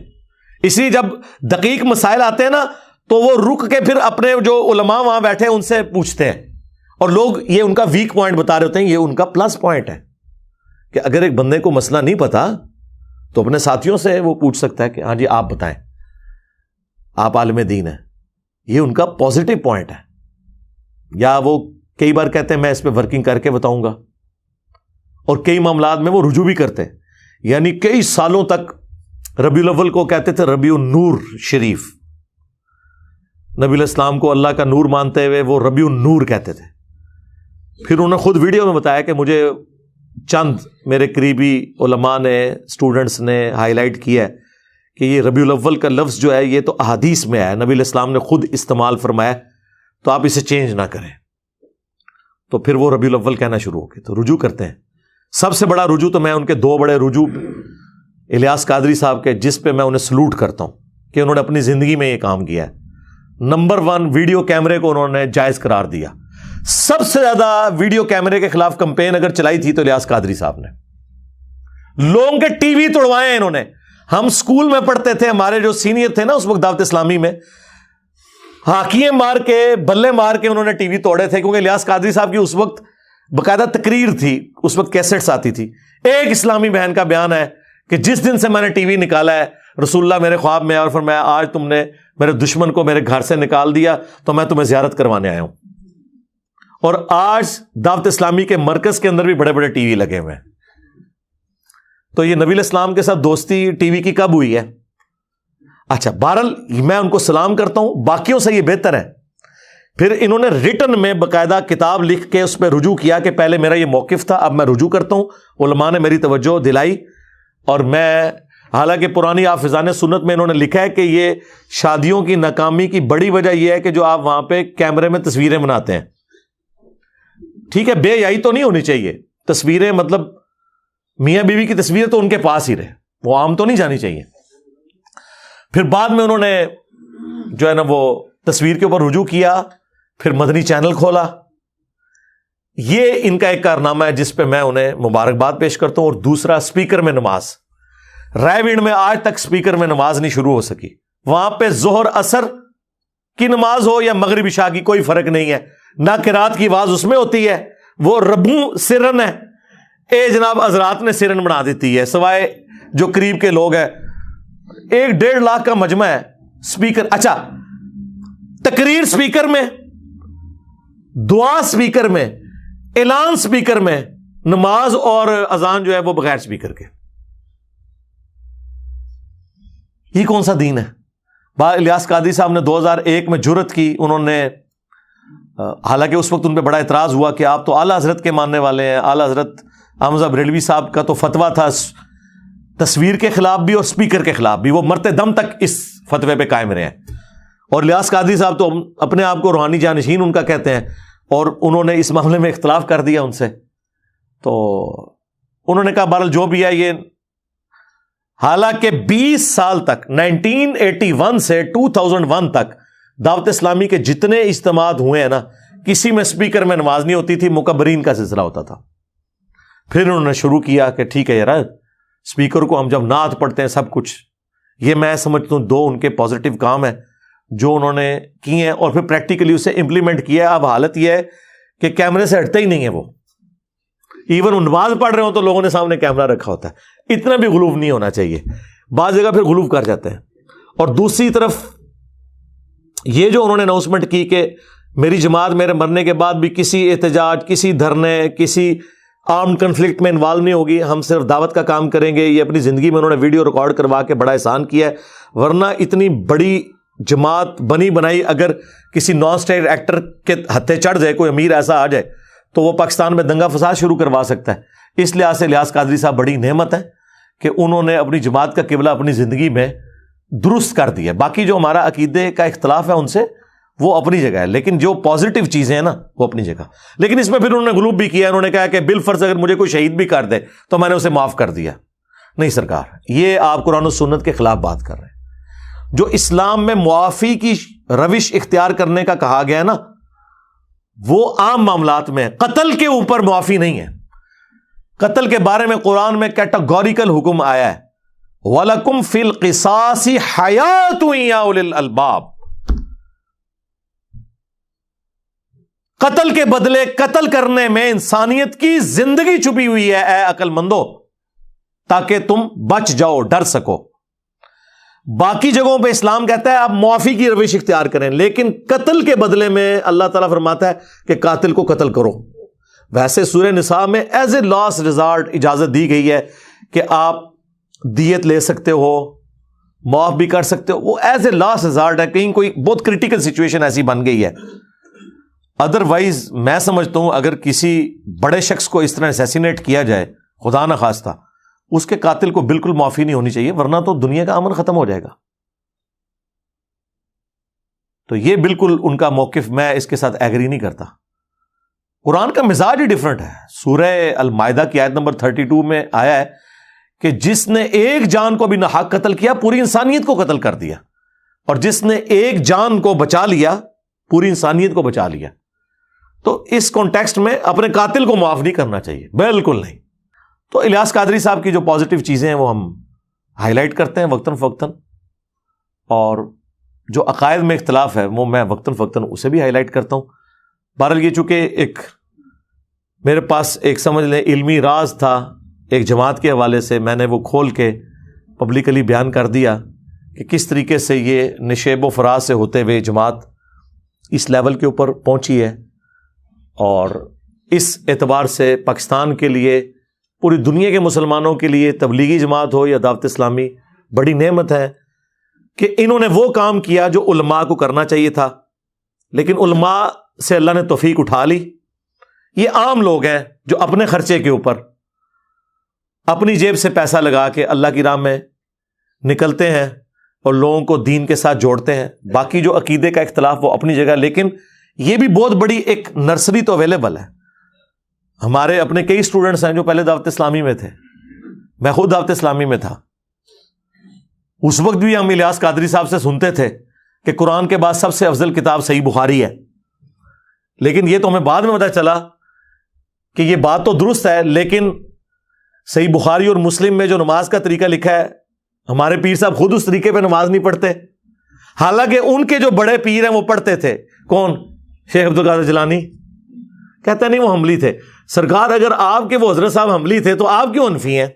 اس لیے جب دقیق مسائل آتے ہیں نا تو وہ رک کے پھر اپنے جو علماء وہاں بیٹھے ان سے پوچھتے ہیں, اور لوگ یہ ان کا ویک پوائنٹ بتا رہے ہوتے ہیں, یہ ان کا پلس پوائنٹ ہے کہ اگر ایک بندے کو مسئلہ نہیں پتا تو اپنے ساتھیوں سے وہ پوچھ سکتا ہے کہ ہاں جی آپ بتائیں, آپ عالم دین ہیں. یہ ان کا پازیٹو پوائنٹ ہے. یا وہ کئی بار کہتے ہیں میں اس پہ ورکنگ کر کے بتاؤں گا, اور کئی معاملات میں وہ رجوع بھی کرتے ہیں. یعنی کئی سالوں تک ربیع الاول کو کہتے تھے ربیع النور شریف, نبی علیہ السلام کو اللہ کا نور مانتے ہوئے وہ ربیع النور کہتے تھے. پھر انہوں نے خود ویڈیو میں بتایا کہ مجھے چند میرے قریبی علماء نے, اسٹوڈنٹس نے ہائی لائٹ کیا ہے کہ یہ ربیع الاول کا لفظ جو ہے یہ تو احادیث میں ہے, نبی علیہ السلام نے خود استعمال فرمایا, تو آپ اسے چینج نہ کریں. تو پھر وہ ربیع الاول کہنا شروع ہو گئے, تو رجوع کرتے ہیں. سب سے بڑا رجوع تو میں ان کے دو بڑے رجوع الیاس قادری صاحب کے, جس پہ میں انہیں سلوٹ کرتا ہوں کہ انہوں نے اپنی زندگی میں یہ کام کیا ہے. نمبر 1, ویڈیو کیمرے کو انہوں نے جائز قرار دیا. سب سے زیادہ ویڈیو کیمرے کے خلاف کمپین اگر چلائی تھی تو الیاس قادری صاحب نے. لوگوں کے ٹی وی توڑوائے ہیں انہوں نے. ہم سکول میں پڑھتے تھے, ہمارے جو سینئر تھے نا اس وقت دعوت اسلامی میں, ہاکیاں مار کے بلے مار کے انہوں نے ٹی وی توڑے تھے, کیونکہ الیاس قادری صاحب کی اس وقت باقاعدہ تقریر تھی, اس وقت کیسٹس آتی تھی. ایک اسلامی بہن کا بیان ہے کہ جس دن سے میں نے ٹی وی نکالا ہے رسول اللہ میرے خواب میں اور فرمایا آج تم نے میرے دشمن کو میرے گھر سے نکال دیا تو میں تمہیں زیارت کروانے آیا ہوں. اور آج دعوت اسلامی کے مرکز کے اندر بھی بڑے بڑے ٹی وی لگے ہوئے ہیں. تو یہ نبی علیہ السلام کے ساتھ دوستی ٹی وی کی کب ہوئی ہے؟ اچھا, بہرحال میں ان کو سلام کرتا ہوں, باقیوں سے یہ بہتر ہے. پھر انہوں نے ریٹن میں باقاعدہ کتاب لکھ کے اس پہ رجوع کیا کہ پہلے میرا یہ موقف تھا, اب میں رجوع کرتا ہوں. علماء نے میری توجہ دلائی, اور میں حالانکہ پرانی حافظان سنت میں انہوں نے لکھا ہے کہ یہ شادیوں کی ناکامی کی بڑی وجہ یہ ہے کہ جو آپ وہاں پہ کیمرے میں تصویریں بناتے ہیں. ٹھیک ہے, بے حیائی تو نہیں ہونی چاہیے, تصویریں مطلب میاں بیوی کی تصویریں تو ان کے پاس ہی رہے, وہ عام تو نہیں جانی چاہیے. پھر بعد میں انہوں نے جو ہے نا وہ تصویر کے اوپر رجوع کیا, پھر مدنی چینل کھولا. یہ ان کا ایک کارنامہ ہے جس پہ میں انہیں مبارکباد پیش کرتا ہوں. اور دوسرا, اسپیکر میں نماز. رائے وینڈ میں آج تک اسپیکر میں نماز نہیں شروع ہو سکی. وہاں پہ ظہر اثر کی نماز ہو یا مغرب عشاء کی کوئی فرق نہیں ہے, نہ قرات کی آواز اس میں ہوتی ہے, وہ ربوں سرن ہے. اے جناب حضرات نے سرن بنا دیتی ہے, سوائے جو قریب کے لوگ ہیں. 1-1.5 لاکھ کا مجمع ہے اسپیکر. اچھا, تقریر اسپیکر میں, دعا اسپیکر میں, اعلان اسپیکر میں, نماز اور اذان جو ہے وہ بغیر اسپیکر کے. یہ کون سا دین ہے؟ الیاس قادری صاحب نے 2001 میں جرت کی. انہوں نے حالانکہ اس وقت ان پہ بڑا اعتراض ہوا کہ آپ تو اعلیٰ حضرت کے ماننے والے ہیں. اعلیٰ حضرت احمد بریلوی صاحب کا تو فتویٰ تھا تصویر کے خلاف بھی اور اسپیکر کے خلاف بھی, وہ مرتے دم تک اس فتوے پہ قائم رہے ہیں. اور الیاس قادری صاحب تو اپنے آپ کو روحانی جانشین ان کا کہتے ہیں, اور انہوں نے اس معاملے میں اختلاف کر دیا ان سے. تو انہوں نے کہا بہرحال جو بھی ہے یہ, حالانکہ 20 سال تک 1981 سے 2001 تک دعوت اسلامی کے جتنے اجتماعات ہوئے ہیں نا, کسی میں اسپیکر میں نماز نہیں ہوتی تھی, مکبرین کا سلسلہ ہوتا تھا. پھر انہوں نے شروع کیا کہ ٹھیک ہے یار, اسپیکر کو ہم جب نعت پڑھتے ہیں سب کچھ. یہ میں سمجھتا ہوں 2 ان کے پازیٹیو کام ہیں جو انہوں نے کیے ہیں, اور پھر پریکٹیکلی اسے امپلیمنٹ کیا ہے. اب حالت یہ ہے کہ کیمرے سے ہٹتے ہی نہیں ہے وہ. ایون وہ نماز پڑھ رہے ہوں تو لوگوں نے سامنے کیمرہ رکھا ہوتا ہے. اتنا بھی غلوف نہیں ہونا چاہیے, بعض جگہ پھر غلوف کر جاتے ہیں. اور دوسری طرف یہ جو انہوں نے اناؤنسمنٹ کی کہ میری جماعت میرے مرنے کے بعد بھی کسی احتجاج, کسی دھرنے, کسی آرمڈ کنفلکٹ میں انوالو نہیں ہوگی, ہم صرف دعوت کا کام کریں گے. یہ اپنی زندگی میں انہوں نے ویڈیو ریکارڈ کروا کے بڑا احسان کیا ہے. ورنہ اتنی بڑی جماعت بنی بنائی اگر کسی نان اسٹیٹ ایکٹر کے ہتھے چڑھ جائے, کوئی امیر ایسا آ جائے تو وہ پاکستان میں دنگا فساد شروع کروا سکتا ہے. اس لحاظ سے الیاس قادری صاحب بڑی نعمت ہے کہ انہوں نے اپنی جماعت کا قبلہ اپنی زندگی میں درست کر دیا. باقی جو ہمارا عقیدے کا اختلاف ہے ان سے, وہ اپنی جگہ ہے, لیکن جو پازیٹیو چیزیں ہیں نا وہ اپنی جگہ. لیکن اس میں پھر انہوں نے غلوب بھی کیا, انہوں نے کہا کہ بالفرض اگر مجھے کوئی شہید بھی کر دے تو میں نے اسے معاف کر دیا. نہیں سرکار، یہ آپ قرآن و سنت کے خلاف بات کر رہے ہیں۔ جو اسلام میں معافی کی روش اختیار کرنے کا کہا گیا ہے نا، وہ عام معاملات میں، قتل کے اوپر معافی نہیں ہے۔ قتل کے بارے میں قرآن میں کیٹاگوریکل حکم آیا ہے، وَلَكُمْ فِي الْقِصَاصِ حَيَاةٌ يَا أُولِي الْأَلْبَابِ۔ قتل کے بدلے قتل کرنے میں انسانیت کی زندگی چھپی ہوئی ہے اے عقل مندو، تاکہ تم بچ جاؤ، ڈر سکو۔ باقی جگہوں پہ اسلام کہتا ہے آپ معافی کی روش اختیار کریں، لیکن قتل کے بدلے میں اللہ تعالیٰ فرماتا ہے کہ قاتل کو قتل کرو۔ ویسے سورہ نساء میں ایز اے لاسٹ ریزارٹ اجازت دی گئی ہے کہ آپ دیت لے سکتے ہو، معاف بھی کر سکتے ہو، وہ ایز اے لاسٹ ریزارٹ ہے، کہیں کوئی بہت کرٹیکل سچویشن ایسی بن گئی ہے۔ ادروائز میں سمجھتا ہوں اگر کسی بڑے شخص کو اس طرح اسیسینیٹ کیا جائے خدا نہ خواستہ، اس کے قاتل کو بالکل معافی نہیں ہونی چاہیے، ورنہ تو دنیا کا امن ختم ہو جائے گا۔ تو یہ بالکل ان کا موقف، میں اس کے ساتھ ایگری نہیں کرتا۔ قرآن کا مزاج ہی ڈیفرنٹ ہے۔ سورہ المائدہ کی آیت نمبر 32 میں آیا ہے کہ جس نے ایک جان کو بھی ناحق قتل کیا پوری انسانیت کو قتل کر دیا، اور جس نے ایک جان کو بچا لیا پوری انسانیت کو بچا لیا۔ تو اس کانٹیکسٹ میں اپنے قاتل کو معاف نہیں کرنا چاہیے، بالکل نہیں۔ تو الیاس قادری صاحب کی جو پازیٹیو چیزیں ہیں وہ ہم ہائی لائٹ کرتے ہیں وقتاً فوقتاً، اور جو عقائد میں اختلاف ہے وہ میں وقتاً فوقتاً اسے بھی ہائی لائٹ کرتا ہوں۔ بہرحال یہ چونکہ ایک میرے پاس ایک سمجھ لیں علمی راز تھا ایک جماعت کے حوالے سے، میں نے وہ کھول کے پبلکلی بیان کر دیا کہ کس طریقے سے یہ نشیب و فراز سے ہوتے ہوئے جماعت اس لیول کے اوپر پہنچی ہے، اور اس اعتبار سے پاکستان کے لیے، پوری دنیا کے مسلمانوں کے لیے، تبلیغی جماعت ہو یا دعوت اسلامی، بڑی نعمت ہے کہ انہوں نے وہ کام کیا جو علماء کو کرنا چاہیے تھا، لیکن علماء سے اللہ نے توفیق اٹھا لی۔ یہ عام لوگ ہیں جو اپنے خرچے کے اوپر اپنی جیب سے پیسہ لگا کے اللہ کی راہ میں نکلتے ہیں اور لوگوں کو دین کے ساتھ جوڑتے ہیں۔ باقی جو عقیدے کا اختلاف وہ اپنی جگہ، لیکن یہ بھی بہت بڑی ایک نرسری تو اویلیبل ہے۔ ہمارے اپنے کئی اسٹوڈنٹس ہیں جو پہلے دعوت اسلامی میں تھے، میں خود دعوت اسلامی میں تھا، اس وقت بھی ہم الیاس قادری صاحب سے سنتے تھے کہ قرآن کے بعد سب سے افضل کتاب صحیح بخاری ہے، لیکن یہ تو ہمیں بعد میں پتہ چلا کہ یہ بات تو درست ہے، لیکن صحیح بخاری اور مسلم میں جو نماز کا طریقہ لکھا ہے، ہمارے پیر صاحب خود اس طریقے پہ نماز نہیں پڑھتے، حالانکہ ان کے جو بڑے پیر ہیں وہ پڑھتے تھے۔ کون؟ شیخ عبد القادر جیلانی۔ کہتے نہیں وہ حنبلی تھے۔ سرکار اگر آپ کے وہ حضرت صاحب حنبلی تھے تو آپ کیوں حنفی ہیں؟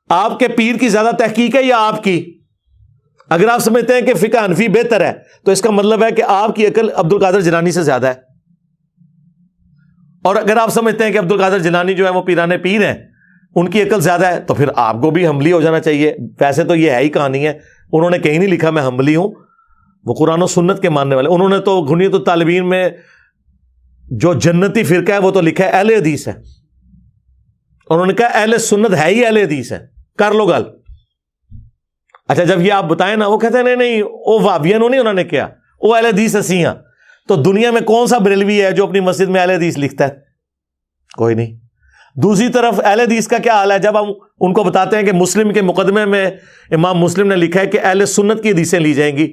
آپ کے پیر کی زیادہ تحقیق ہے یا آپ کی؟ اگر آپ سمجھتے ہیں کہ فقہ حنفی بہتر ہے تو اس کا مطلب ہے کہ آپ کی عقل عبد القادر جیلانی سے زیادہ ہے، اور اگر آپ سمجھتے ہیں کہ عبد القادر جیلانی جو ہے وہ پیرانے پیر ہیں، ان کی عقل زیادہ ہے، تو پھر آپ کو بھی حنبلی ہو جانا چاہیے۔ ویسے تو یہ ہے ہی کہانی ہے، انہوں نے کہیں نہیں لکھا میں حنبلی ہوں، وہ قرآن و سنت کے ماننے والے۔ انہوں نے تو غنیۃ الطالبین میں جو جنتی فرقہ ہے وہ تو لکھا ہے اہل حدیث ہے، انہوں نے کہا اہل سنت ہے ہی اہل حدیث ہے، کر لو گل۔ اچھا جب یہ آپ بتائیں نا، وہ کہتے ہیں نہیں وہ وہابیوں نہیں، انہوں نے کیا وہ اہل حدیث اسی ہیں۔ تو دنیا میں کون سا بریلوی ہے جو اپنی مسجد میں اہل حدیث لکھتا ہے؟ کوئی نہیں۔ دوسری طرف اہل حدیث کا کیا حال ہے جب ہم ان کو بتاتے ہیں کہ مسلم کے مقدمے میں امام مسلم نے لکھا ہے کہ اہل سنت کی حدیثیں لی جائیں گی،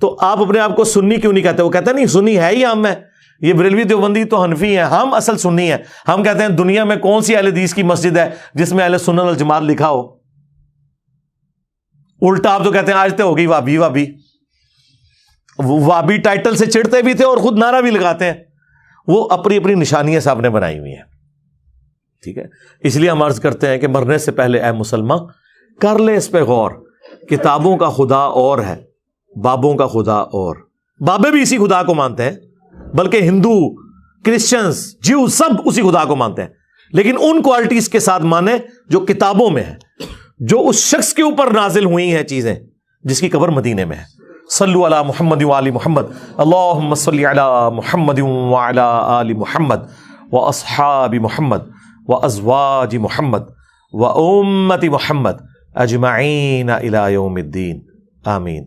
تو آپ اپنے آپ کو سنی کیوں نہیں کہتے؟ وہ کہتے ہیں نہیں سنی ہے ہی ہم ہے، یہ بریلوی دیوبندی تو حنفی ہیں، ہم اصل سنی ہیں۔ ہم کہتے ہیں دنیا میں کون سی اہل حدیث کی مسجد ہے جس میں اہل سنت والجماعت لکھا ہو؟ الٹا آپ تو کہتے ہیں آج تو ہوگی وابی وابی، وابی ٹائٹل سے چڑھتے بھی تھے اور خود نعرہ بھی لگاتے ہیں۔ وہ اپنی اپنی نشانیاں صاحب نے بنائی ہوئی ہیں، ٹھیک ہے؟ اس لیے ہم عرض کرتے ہیں کہ مرنے سے پہلے اے مسلمان کر لے اس پہ غور، کتابوں کا خدا اور ہے، بابوں کا خدا اور۔ بابے بھی اسی خدا کو مانتے ہیں، بلکہ ہندو، کرسچنز، جیو سب اسی خدا کو مانتے ہیں، لیکن ان کوالٹیز کے ساتھ مانے جو کتابوں میں ہے، جو اس شخص کے اوپر نازل ہوئی ہیں چیزیں، جس کی قبر مدینے میں ہے۔ صلو علی محمد وآل محمد، اللہم صلی علی محمد وعلی آل محمد واصحاب محمد وازواج محمد وامت محمد اجمعین الی یوم الدین، آمین۔